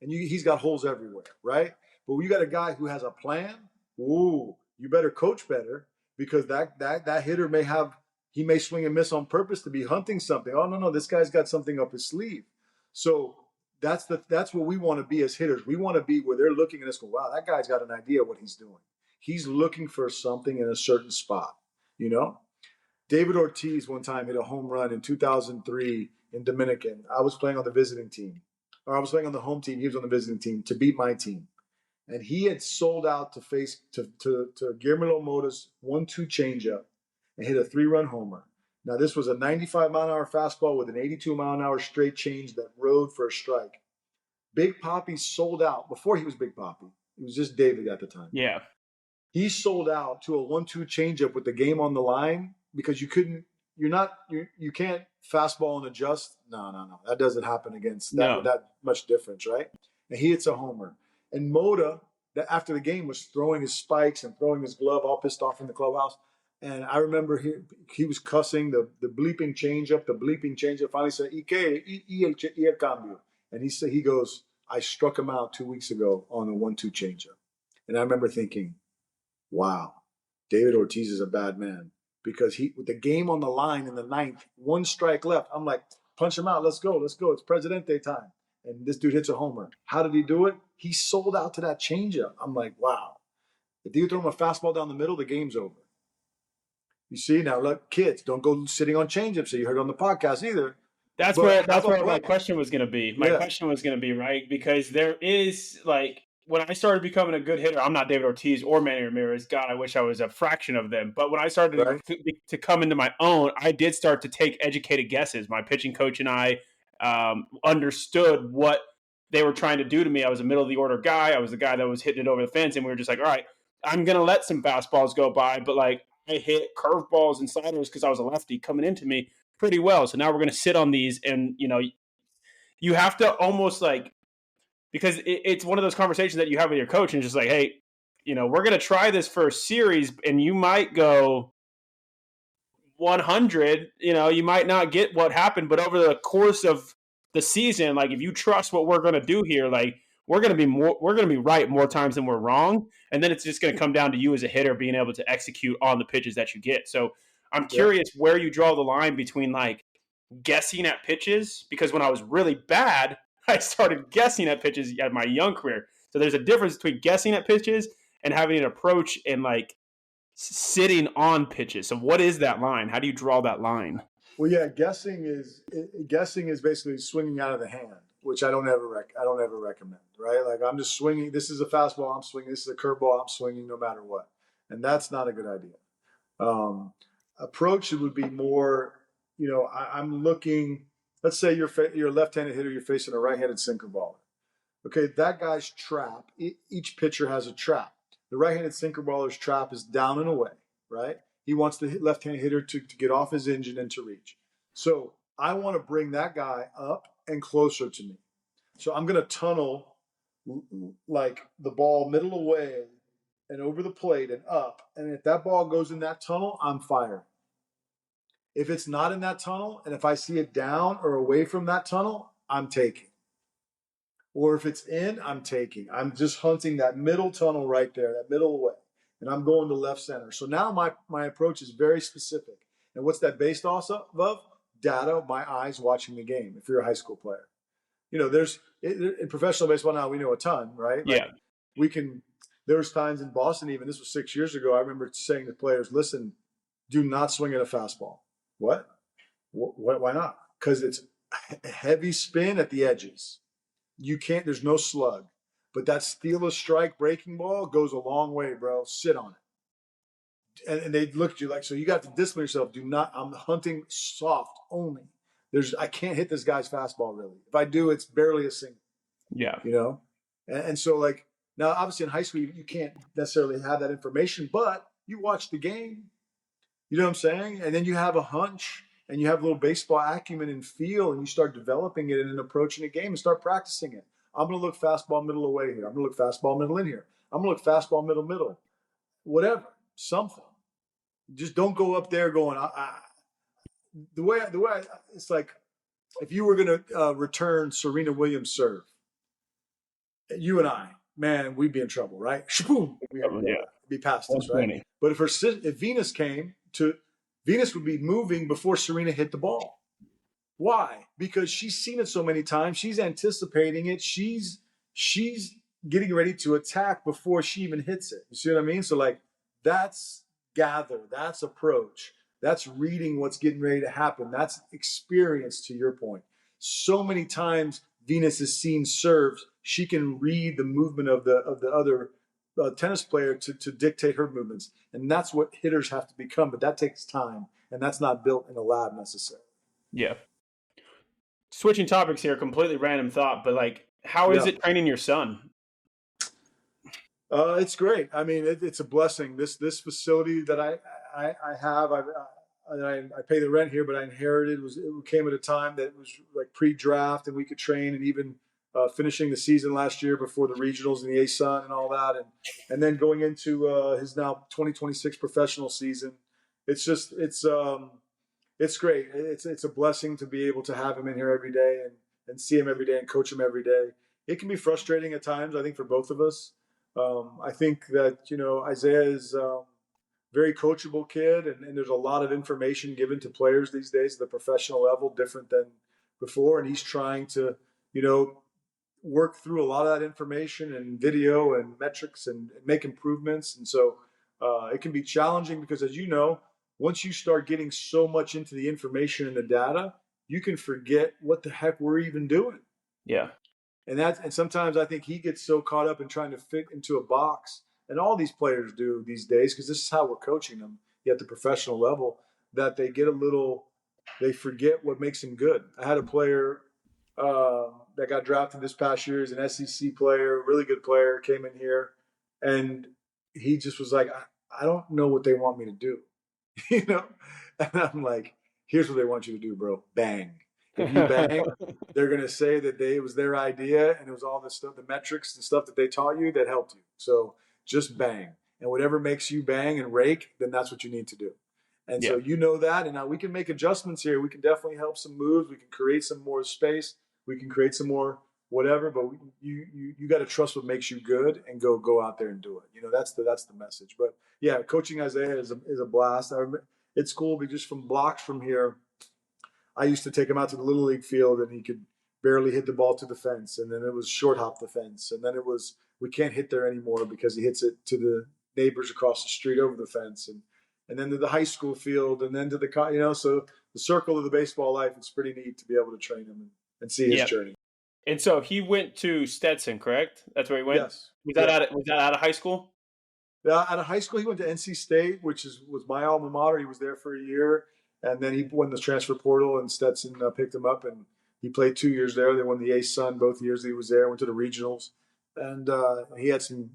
And he's got holes everywhere, right? But when you got a guy who has a plan, ooh, you better coach better, because that hitter may swing and miss on purpose to be hunting something. Oh no, this guy's got something up his sleeve. So that's what we want to be as hitters. We want to be where they're looking at us, go, wow, that guy's got an idea what he's doing. He's looking for something in a certain spot, you know? David Ortiz one time hit a home run in 2003 in Dominican. I was playing on the visiting team. Or I was playing on the home team. He was on the visiting team to beat my team. And he had sold out to face to Guillermo Mota's 1-2 changeup and hit a 3-run homer. Now, this was a 95-mile-an-hour fastball with an 82-mile-an-hour straight change that rode for a strike. Big Poppy sold out before he was Big Poppy. It was just David at the time. Yeah. He sold out to a 1-2 changeup with the game on the line because you can't fastball and adjust. No. That doesn't happen against that much difference, right? And he hits a homer. And Mota, after the game, was throwing his spikes and throwing his glove, all pissed off in the clubhouse. And I remember he was cussing the bleeping changeup. Finally said, "Y el cambio." And he goes, "I struck him out 2 weeks ago on a 1-2 changeup." And I remember thinking, wow, David Ortiz is a bad man, because with the game on the line in the 9th, 1 strike left, I'm like, punch him out. Let's go. It's Presidente time. And this dude hits a homer. How did he do it? He sold out to that changeup. I'm like, wow. If you throw him a fastball down the middle, the game's over. You see, now look, kids, don't go sitting on changeups. So you heard on the podcast either. That's where my question was going to be. My question was going to be, right, because there is, like, when I started becoming a good hitter, I'm not David Ortiz or Manny Ramirez. God, I wish I was a fraction of them. But when I started to come into my own, I did start to take educated guesses. My pitching coach and I understood what they were trying to do to me. I was a middle of the order guy. I was the guy that was hitting it over the fence. And we were just like, all right, I'm going to let some fastballs go by. But, like, I hit curveballs and sliders because I was a lefty coming into me pretty well. So now we're going to sit on these. And, you know, you have to almost, like, because it's one of those conversations that you have with your coach and just like, hey, you know, we're going to try this for a series and you might go 100, you know, you might not get what happened, but over the course of the season, like, if you trust what we're going to do here, like, we're going to be right more times than we're wrong. And then it's just going to come down to you as a hitter being able to execute on the pitches that you get. So I'm curious where you draw the line between, like, guessing at pitches, because when I was really bad, I started guessing at pitches at my young career. So there's a difference between guessing at pitches and having an approach and, like, sitting on pitches. So what is that line? How do you draw that line? Well, yeah, guessing is basically swinging out of the hand, which I don't ever recommend, right? Like, I'm just swinging. This is a fastball, I'm swinging. This is a curveball, I'm swinging no matter what. And that's not a good idea. Approach would be more, you know, I'm looking, let's say you're a left-handed hitter, you're facing a right-handed sinker baller. Okay, that guy's trap, each pitcher has a trap. The right-handed sinker baller's trap is down and away, right? He wants the left-handed hitter to get off his engine and to reach. So I want to bring that guy up and closer to me. So I'm going to tunnel, like, the ball middle away and over the plate and up. And if that ball goes in that tunnel, I'm firing. If it's not in that tunnel, and if I see it down or away from that tunnel, I'm taking. Or if it's in, I'm taking. I'm just hunting that middle tunnel right there, that middle away. And I'm going to left center. So now my approach is very specific. And what's that based off of? Data, my eyes watching the game, if you're a high school player. You know, in professional baseball now, we know a ton, right? Like, yeah. There was times in Boston, even, this was 6 years ago, I remember saying to players, listen, do not swing at a fastball. What? Why not? Because it's a heavy spin at the edges. There's no slug. But that steal a strike breaking ball goes a long way, bro. Sit on it. And they look at you like, so you got to discipline yourself. I'm hunting soft only. I can't hit this guy's fastball, really. If I do, it's barely a single. Yeah. You know? And so, like, Now, obviously, in high school, you can't necessarily have that information, but you watch the game. You know what I'm saying? And then you have a hunch and you have a little baseball acumen and feel, and you start developing it and then approaching a game and start practicing it. I'm going to look fastball middle away here. I'm going to look fastball middle in here. I'm going to look fastball middle, whatever, something. Just don't go up there going, it's like if you were going to return Serena Williams' serve, you and I, man, we'd be in trouble, right? Shaboom, we'd be past us, right? But if Venus came to, Venus would be moving before Serena hit the ball. Why? Because she's seen it so many times. She's anticipating it. She's getting ready to attack before she even hits it. You see what I mean? So like that's gather, that's approach, that's reading what's getting ready to happen. That's experience, to your point. So many times Venus has seen serves. She can read the movement of the other tennis player to dictate her movements. And that's what hitters have to become. But that takes time. And that's not built in a lab necessarily. Yeah. Switching topics here, completely random thought, but like, how is it training your son? It's great. I mean, it's a blessing. This facility that I have, I pay the rent here, but I inherited. It came at a time that it was like pre-draft, and we could train, and even finishing the season last year before the regionals and the ASUN and all that, and then going into his now 2026 professional season. It's just it's great. It's a blessing to be able to have him in here every day and see him every day and coach him every day. It can be frustrating at times, I think, for both of us. I think that, Isaiah is a very coachable kid, and there's a lot of information given to players these days at the professional level, different than before. And he's trying to, work through a lot of that information and video and metrics and make improvements. And so it can be challenging because, as you know, once you start getting so much into the information and the data, you can forget what the heck we're even doing. Yeah. And sometimes I think he gets so caught up in trying to fit into a box, and all these players do these days, because this is how we're coaching them at the professional level, that they forget what makes them good. I had a player that got drafted this past year as an SEC player, really good player, came in here, and he just was like, I don't know what they want me to do, And I'm like, here's what they want you to do, bro. Bang. If you bang, they're going to say that it was their idea and it was all the stuff, the metrics, the stuff that they taught you that helped you. So just bang. And whatever makes you bang and rake, then that's what you need to do. And so that, and now we can make adjustments here. We can definitely help some moves. We can create some more space. We can create some more whatever, but you got to trust what makes you good and go out there and do it. That's the message. But yeah, coaching Isaiah is a blast. It's cool because just from blocks from here, I used to take him out to the Little League field and he could barely hit the ball to the fence. And then it was short hop the fence. And then it was, we can't hit there anymore because he hits it to the neighbors across the street over the fence. And then to the high school field and then to the, so the circle of the baseball life, it's pretty neat to be able to train him and see his journey. And so he went to Stetson, correct? That's where he went? Yes. Was that out of high school? Out of high school, he went to NC State, which was my alma mater. He was there for a year. And then he won the transfer portal, and Stetson picked him up, and he played 2 years there. They won the ASUN both years he was there. Went to the regionals, and he had some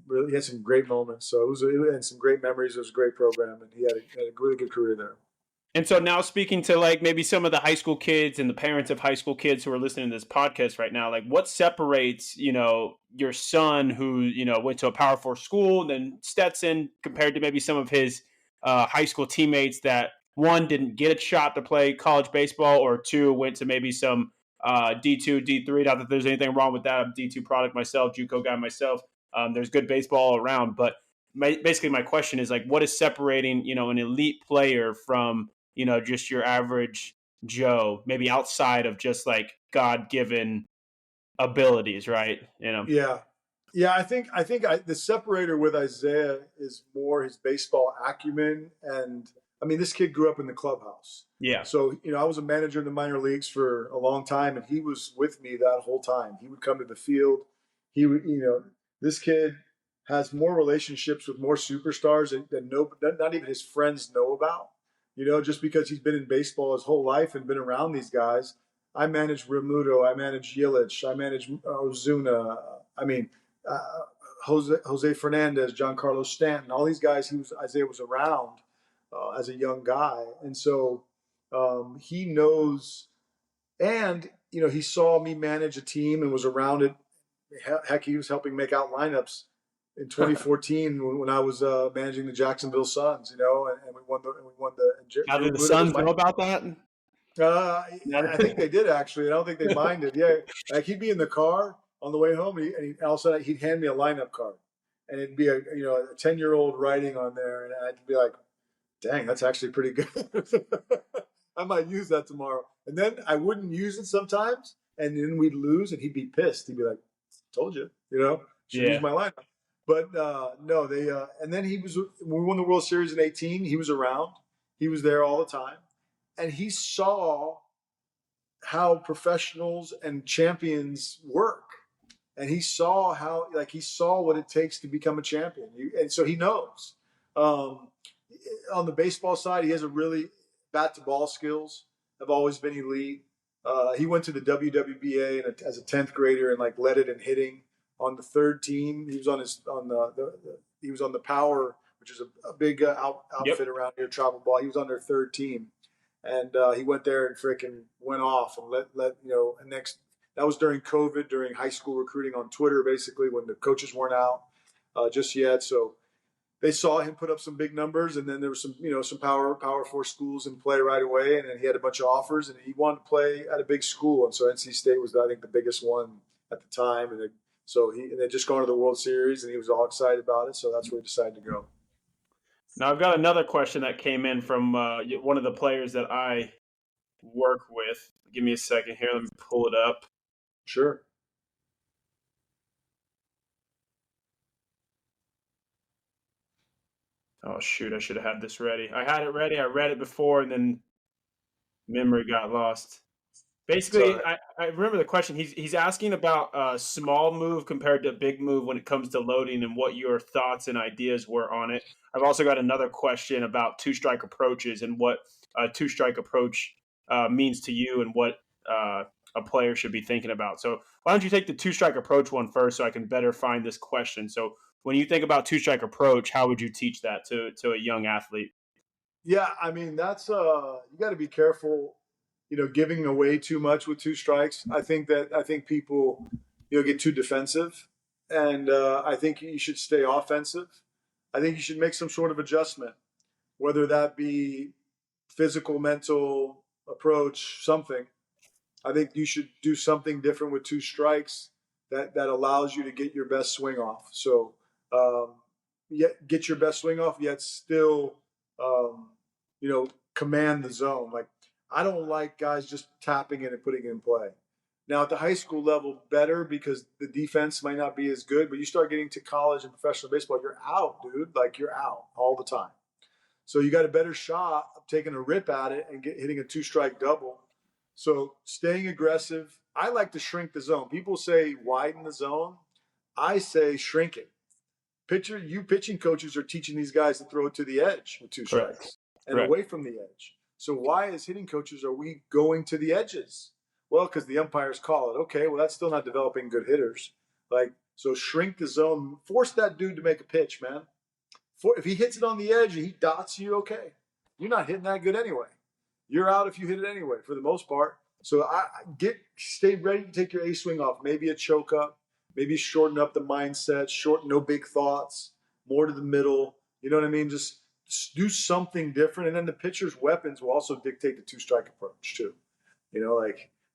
great moments. So it had some great memories. It was a great program, and he had a really good career there. And so now, speaking to like maybe some of the high school kids and the parents of high school kids who are listening to this podcast right now, like what separates your son who went to a Power 4 school, and then Stetson, compared to maybe some of his high school teammates that, one, didn't get a shot to play college baseball, or two, went to maybe some D2, D3. Not that there's anything wrong with that. I'm a D2 product myself, JUCO guy myself. There's good baseball all around. But basically my question is, like, what is separating, an elite player from, just your average Joe, maybe outside of just like God-given abilities, right? Yeah. I think the separator with Isaiah is more his baseball acumen. And I mean, this kid grew up in the clubhouse. Yeah. So, I was a manager in the minor leagues for a long time, and he was with me that whole time. He would come to the field. He would, this kid has more relationships with more superstars than not even his friends know about, just because he's been in baseball his whole life and been around these guys. I managed Remuto. I managed Yelich. I managed Ozuna. Jose Fernandez, Giancarlo Stanton, all these guys. Isaiah was around as a young guy, and so he knows. And he saw me manage a team and was around it. Heck, he was helping make out lineups in 2014 when I was managing the Jacksonville Suns. And we won the. And How did the Suns know about that? I think they did actually. I don't think they minded. Yeah, like he'd be in the car on the way home, and all of a sudden he'd hand me a lineup card, and it'd be a 10-year-old writing on there, and I'd be like, "Dang, that's actually pretty good." I might use that tomorrow, and then I wouldn't use it sometimes, and then we'd lose, and he'd be pissed. He'd be like, "Told you, should use my lineup." But no, they. And then when we won the World Series in '18. He was around. He was there all the time. And he saw how professionals and champions work. And he saw he saw what it takes to become a champion. And so he knows. On the baseball side, he has a really bat to ball skills have always been elite. He went to the WWBA as a 10th grader and led it in hitting on the third team. He was he was on the Power, which is a big outfit around here, travel ball. He was on their third team. And he went there and freaking went off and and that was during COVID, during high school recruiting on Twitter, basically when the coaches weren't out just yet. So they saw him put up some big numbers, and then there was some Power 4 schools in play right away, and then he had a bunch of offers, and he wanted to play at a big school, and so NC State was I think the biggest one at the time, and they just gone to the World Series, and he was all excited about it, so that's where he decided to go. Now, I've got another question that came in from one of the players that I work with. Give me a second here. Let me pull it up. Sure. Oh, shoot. I should have had this ready. I had it ready. I read it before, and then memory got lost. Basically, I remember the question. He's asking about a small move compared to a big move when it comes to loading and what your thoughts and ideas were on it. I've also got another question about two-strike approaches and what a two-strike approach means to you and what a player should be thinking about. So why don't you take the two-strike approach one first so I can better find this question. So when you think about two-strike approach, how would you teach that to a young athlete? Yeah, I mean, that's you got to be careful giving away too much with two strikes. I think people, get too defensive, and I think you should stay offensive. I think you should make some sort of adjustment, whether that be physical, mental approach, something. I think you should do something different with two strikes that allows you to get your best swing off. So, yet get your best swing off, yet still, command the zone. Like, I don't like guys just tapping it and putting it in play. Now, at the high school level, better because the defense might not be as good, but you start getting to college and professional baseball, you're out, dude. Like, you're out all the time. So you got a better shot of taking a rip at it and hitting a two-strike double. So staying aggressive. I like to shrink the zone. People say widen the zone. I say shrink it. Pitching coaches are teaching these guys to throw it to the edge with two strikes and away from the edge. So why, as hitting coaches, are we going to the edges? Well, because the umpires call it. Okay, well, that's still not developing good hitters. So shrink the zone. Force that dude to make a pitch, man. If he hits it on the edge and he dots you, okay. You're not hitting that good anyway. You're out if you hit it anyway, for the most part. So stay ready to take your A swing off. Maybe a choke up. Maybe shorten up the mindset. No big thoughts. More to the middle. You know what I mean? Just do something different. And then the pitcher's weapons will also dictate the two-strike approach too.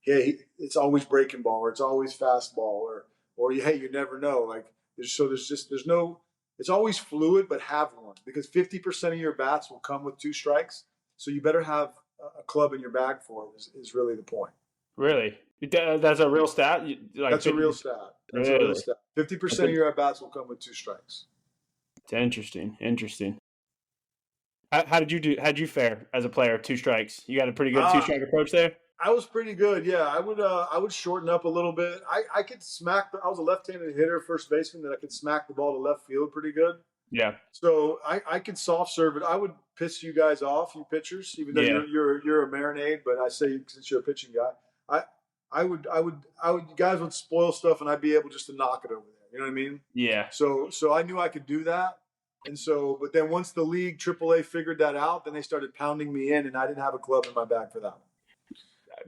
It's always breaking ball, or it's always fastball, or you never know. It's always fluid, but have one, because 50% of your bats will come with two strikes. So you better have a club in your bag for it is really the point. Really? That's a real stat? That's a real stat. That's really? A real stat. 50% of your at-bats will come with two strikes. Interesting. How did you fare as a player? Two strikes. You got a pretty good two-strike approach there? I was pretty good. Yeah, I would shorten up a little bit. I could I was a left-handed hitter, first baseman, that I could smack the ball to left field pretty good. Yeah. So I could soft serve it. I would piss you guys off, you pitchers, even though you're a marinade. But I say, since you're a pitching guy, I would you guys would spoil stuff, and I'd be able just to knock it over there. You know what I mean? Yeah. So I knew I could do that. And so, but then once the league AAA figured that out, then they started pounding me in, and I didn't have a club in my bag for that.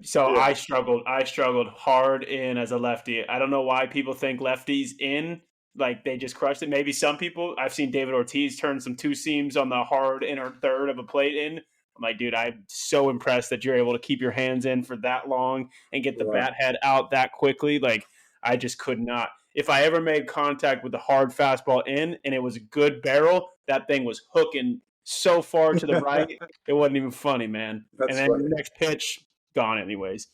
So Yeah. I struggled hard in as a lefty. I don't know why people think lefties in like they just crushed it. Maybe some people. I've seen David Ortiz turn some two seams on the hard inner third of a plate in. I'm like, dude, I'm so impressed that you're able to keep your hands in for that long and get the Yeah. bat head out that quickly. Like, I just could not. If I ever made contact with the hard fastball in and it was a good barrel, that thing was hooking so far to the right, it wasn't even funny, man. And That's then funny. next pitch, gone anyways.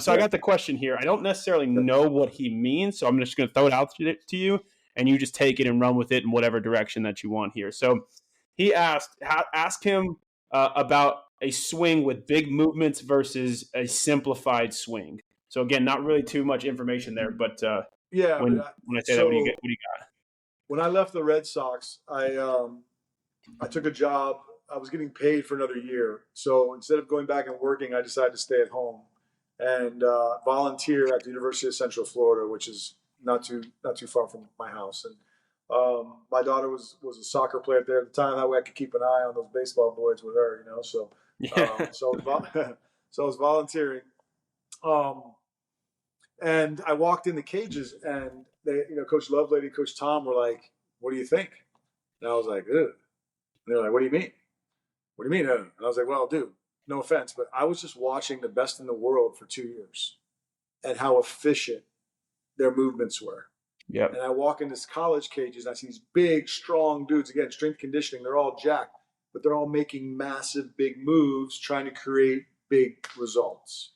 So I Yeah. got the question here. I don't necessarily know what he means, so I'm just going to throw it out to you, and you just take it and run with it in whatever direction that you want here. So he ask him about a swing with big movements versus a simplified swing. So again, not really too much information there, but Yeah, when but when I say that, what do you get? so What do you got? when I left the Red Sox, I took a job. I was getting paid for another year. So instead of going back and working, I decided to stay at home and volunteer at the University of Central Florida, which is not too far from my house. And my daughter was a soccer player there at the time. That way, I could keep an eye on those baseball boys with her, you know. So Yeah, so I was volunteering, um, and I walked in the cages, and Coach Lovelady, Coach Tom were like, "What do you think?" And I was like, "Ugh." And they're like, "What do you mean? What do you mean?" And I was like, "Well, dude, no offense, but I was just watching the best in the world for 2 years and how efficient their movements were. yep, And I walk in this college cages, and I see these big, strong dudes. Again, strength conditioning, they're all jacked, but they're all making massive, big moves, trying to create big results.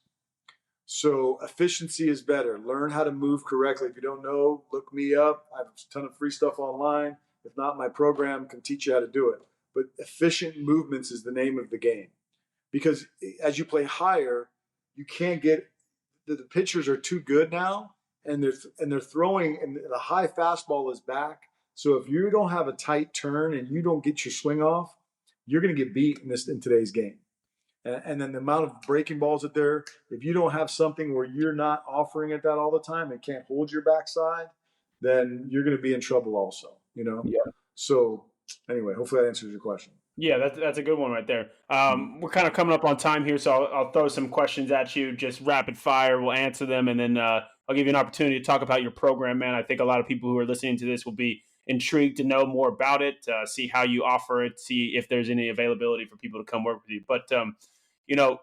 So efficiency is better. Learn how to move correctly. If you don't know, look me up. I have a ton of free stuff online. If not, my program can teach you how to do it. But efficient movements is the name of the game. Because as you play higher, you can't get the pitchers are too good now, and they're throwing, and the high fastball is back. So if you don't have a tight turn and you don't get your swing off, you're going to get beat in today's game. And then the amount of breaking balls that there, if you don't have something where you're not offering it that all the time and can't hold your backside, then you're going to be in trouble also, you know? yeah. So anyway, hopefully that answers your question. Yeah, that's a good one right there. We're kind of coming up on time here, so I'll throw some questions at you, just rapid fire. We'll answer them, and then I'll give you an opportunity to talk about your program, man. I think a lot of people who are listening to this will be intrigued to know more about it, see how you offer it, see if there's any availability for people to come work with you. But you know,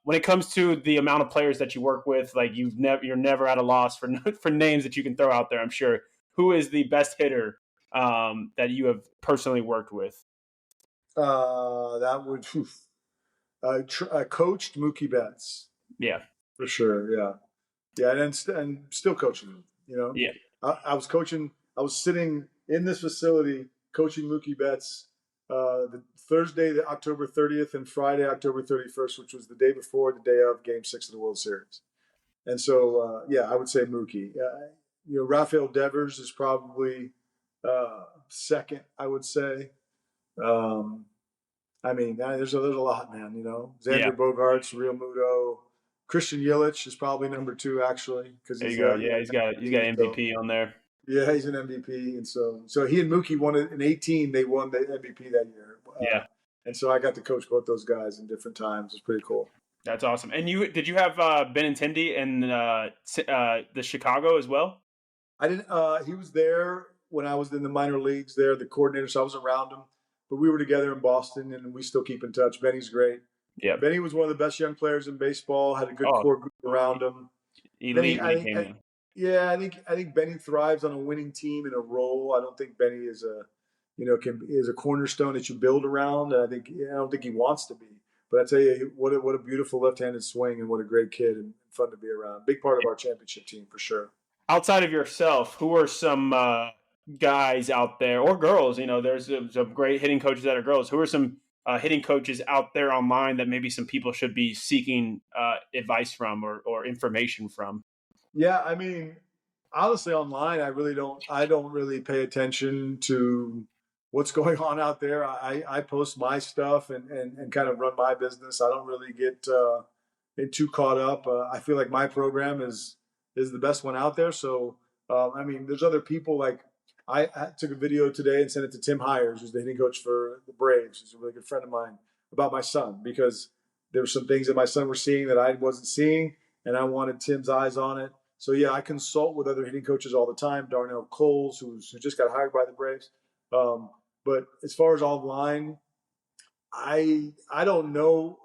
when it comes to the amount of players that you work with, like you're never at a loss for for names that you can throw out there. I'm sure. Who is the best hitter that you have personally worked with? That would, I coached Mookie Betts Yeah. for sure. Yeah. Yeah. And still coaching him, you know, Yeah. I was coaching, I was sitting in this facility coaching Mookie Betts the Thursday, the October 30th, and Friday, October 31st, which was the day before the day of Game 6 of the World Series. And so, yeah, I would say Mookie. Rafael Devers is probably second, I would say. Um, I mean, there's a lot, man. Yeah. Xander Bogaerts, Real Muto, Christian Yelich is probably number two actually because There he's you go. got Yeah, he's got so MVP on there. yeah, he's an MVP, and so he and Mookie won it in 18. They won the MVP that year, Yeah. and so I got to coach both those guys in different times. It's pretty cool. That's awesome. And did you have Benintendi in the Chicago as well? I didn't. He was there when I was in the minor leagues. There, the coordinator, so I was around him. But we were together in Boston, and we still keep in touch. Benny's great. Yeah. Benny was one of the best young players in baseball. Had a good Oh, core group around him. Benny, elite when I he think, came in. yeah, I think Benny thrives on a winning team and a role. I don't think Benny is is a cornerstone that you build around. And I don't think he wants to be. But I tell you, what a beautiful left-handed swing, and what a great kid and fun to be around. Big part of our championship team for sure. Outside of yourself, who are some guys out there or girls? There's some great hitting coaches that are girls. Who are some hitting coaches out there online that maybe some people should be seeking advice from or information from? Yeah, I mean, honestly, online, I don't really pay attention to what's going on out there. I post my stuff and kind of run my business. I don't really get too caught up. I feel like my program is the best one out there. So I mean, there's other people like I took a video today and sent it to Tim Hires, who's the hitting coach for the Braves. He's a really good friend of mine, about my son, because there were some things that my son was seeing that I wasn't seeing, and I wanted Tim's eyes on it. So yeah, I consult with other hitting coaches all the time. Darnell Coles, who just got hired by the Braves. But as far as online, I don't know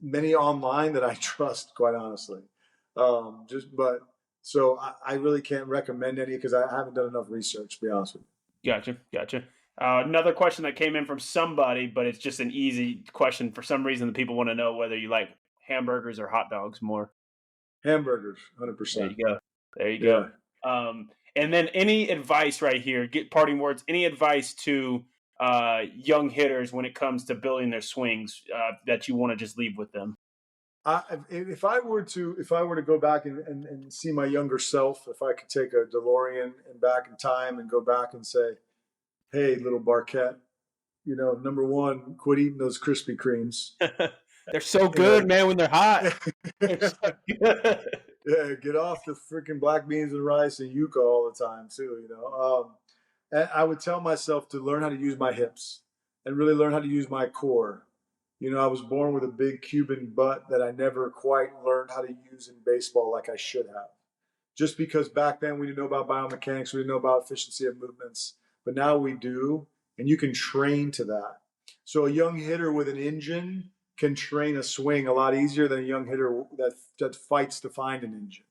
many online that I trust, quite honestly. I really can't recommend any because I haven't done enough research, to be honest with you. Gotcha. Another question that came in from somebody, but it's just an easy question. For some reason, the people want to know whether you like hamburgers or hot dogs more. Hamburgers, There 100%. you go. There you Yeah. go. And then any advice right here, get parting words, any advice to young hitters when it comes to building their swings that you want to just leave with them? If I were to go back and see my younger self, if I could take a DeLorean and back in time and go back and say, hey, little Barkett, number one, quit eating those Krispy Kremes. They're so You know, good, man, when they're hot. They're so good. yeah, get off the freaking black beans and rice and yuca all the time too. And I would tell myself to learn how to use my hips and really learn how to use my core. I was born with a big Cuban butt that I never quite learned how to use in baseball like I should have. Just because back then we didn't know about biomechanics, we didn't know about efficiency of movements, but now we do, and you can train to that. So a young hitter with an engine can train a swing a lot easier than a young hitter that fights to find an engine.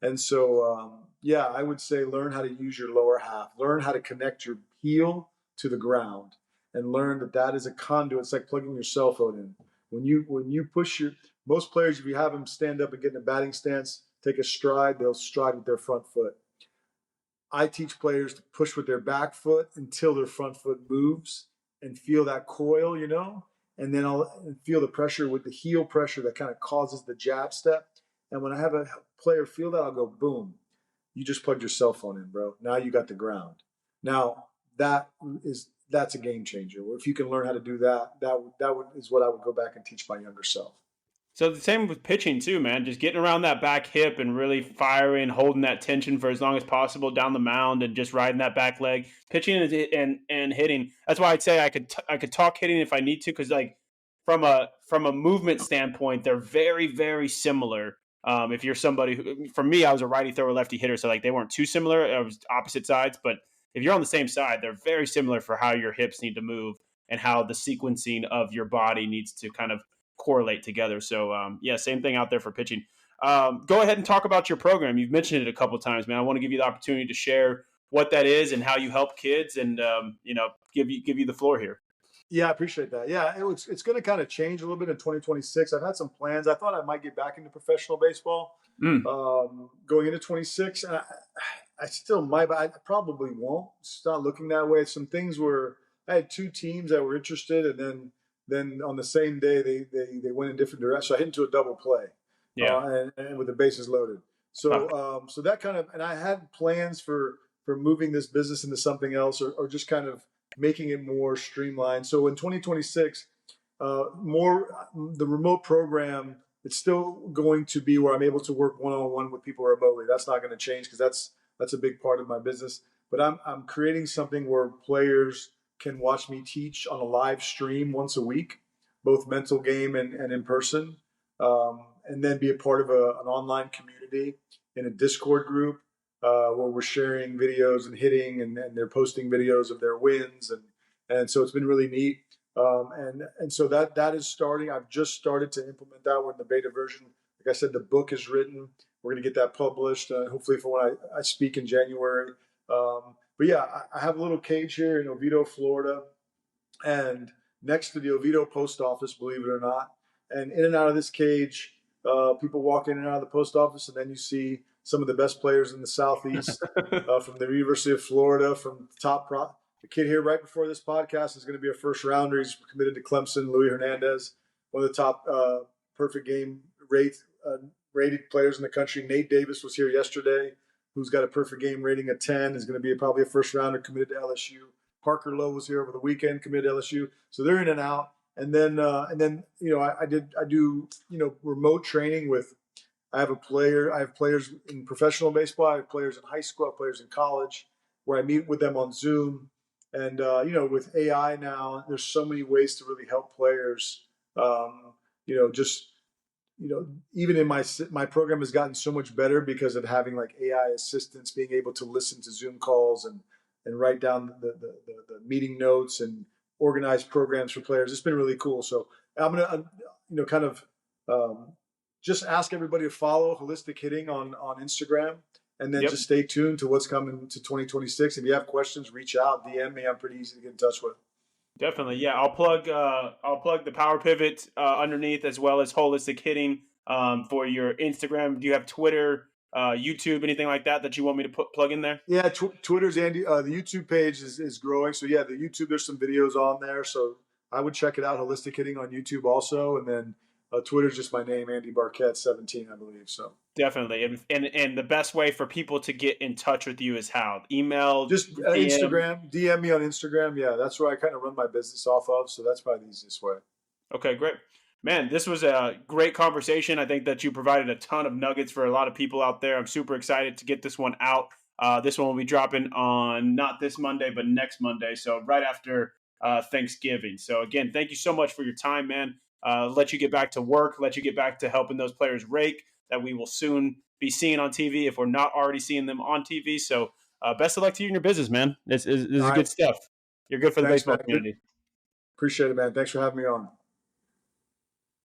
And so, yeah, I would say learn how to use your lower half, learn how to connect your heel to the ground, and learn that is a conduit. It's like plugging your cell phone in. When you push most players, if you have them stand up and get in a batting stance, take a stride, they'll stride with their front foot. I teach players to push with their back foot until their front foot moves and feel that coil, and then I'll feel the pressure with the heel pressure that kind of causes the jab step. And when I have a player feel that, I'll go, boom, you just plugged your cell phone in, bro. Now you got the ground. Now that's a game changer. If you can learn how to do that, is what I would go back and teach my younger self. So the same with pitching too, man. Just getting around that back hip and really firing, holding that tension for as long as possible down the mound, and just riding that back leg. Pitching and hitting. That's why I'd say I could talk hitting if I need to, because like from a movement standpoint, they're very very similar. If you're somebody who, for me, I was a righty thrower, lefty hitter, so like they weren't too similar. It was opposite sides, but if you're on the same side, they're very similar for how your hips need to move and how the sequencing of your body needs to kind of correlate together. So yeah, same thing out there for pitching. Go ahead and talk about your program. You've mentioned it a couple of times, man. I want to give you the opportunity to share what that is and how you help kids, and give you the floor here. Yeah, I appreciate that. Yeah, it's going to kind of change a little bit in 2026. I've had some plans. I thought I might get back into professional baseball going into 26. And I still might, but I probably won't. It's not looking that way. Some things were, I had two teams that were interested, and then on the same day they went in different directions. So I hit into a double play, Yeah. and with the bases loaded. So that kind of, and I had plans for moving this business into something else, or just kind of making it more streamlined. So in 2026, the remote program, it's still going to be where I'm able to work one-on-one with people remotely. That's not going to change because that's a big part of my business. But I'm creating something where players can watch me teach on a live stream once a week, both mental game and in person, and then be a part of an online community in a Discord group where we're sharing videos and hitting, and they're posting videos of their wins, and so it's been really neat. And so that is starting. I've just started to implement that. We're in the beta version. Like I said, the book is written. We're going to get that published, hopefully for when I speak in January. But yeah, I have a little cage here in Oviedo, Florida, and next to the Oviedo post office, believe it or not. And in and out of this cage, people walk in and out of the post office, and then you see some of the best players in the Southeast from the University of Florida, from top the kid here right before this podcast is going to be a first rounder. He's committed to Clemson, Luis Hernandez, one of the top perfect game rated players in the country. Nate Davis was here yesterday, who's got a perfect game rating of 10, is going to be probably a first rounder committed to LSU. Parker Lowe was here over the weekend, committed to LSU. So they're in and out. And then I do remote training with. I have players in professional baseball. I have players in high school. I have players in college where I meet with them on Zoom. And, with AI now, there's so many ways to really help players. Just even in my program has gotten so much better because of having like AI assistants being able to listen to Zoom calls and write down the meeting notes and organize programs for players. It's been really cool. So I'm gonna kind of just ask everybody to follow Holistic Hitting on Instagram, and then Yep. just stay tuned to what's coming to 2026. If you have questions, reach out, DM me. I'm pretty easy to get in touch with. Definitely, yeah. I'll plug the Power Pivot underneath, as well as Holistic Hitting for your Instagram. Do you have Twitter, YouTube, anything like that you want me to plug in there? Yeah, Twitter's Andy. The YouTube page is growing. So yeah, the YouTube, there's some videos on there. So I would check it out. Holistic Hitting on YouTube also, and then Twitter's just my name, Andy Barkett 17, I believe. So Definitely, and the best way for people to get in touch with you is how? Email, just DM. Instagram, DM me on Instagram. Yeah, that's where I kind of run my business off of. So that's probably the easiest way. Okay, great. Man, this was a great conversation. I think that you provided a ton of nuggets for a lot of people out there. I'm super excited to get this one out. This one will be dropping on not this Monday, but next Monday. So right after Thanksgiving. So again, thank you so much for your time, man. Let you get back to work. Let you get back to helping those players rake that we will soon be seeing on TV if we're not already seeing them on TV. So best of luck to you in your business, man. This All is right. good stuff. You're good for the Thanks, baseball man. community. Appreciate it, man. Thanks for having me on.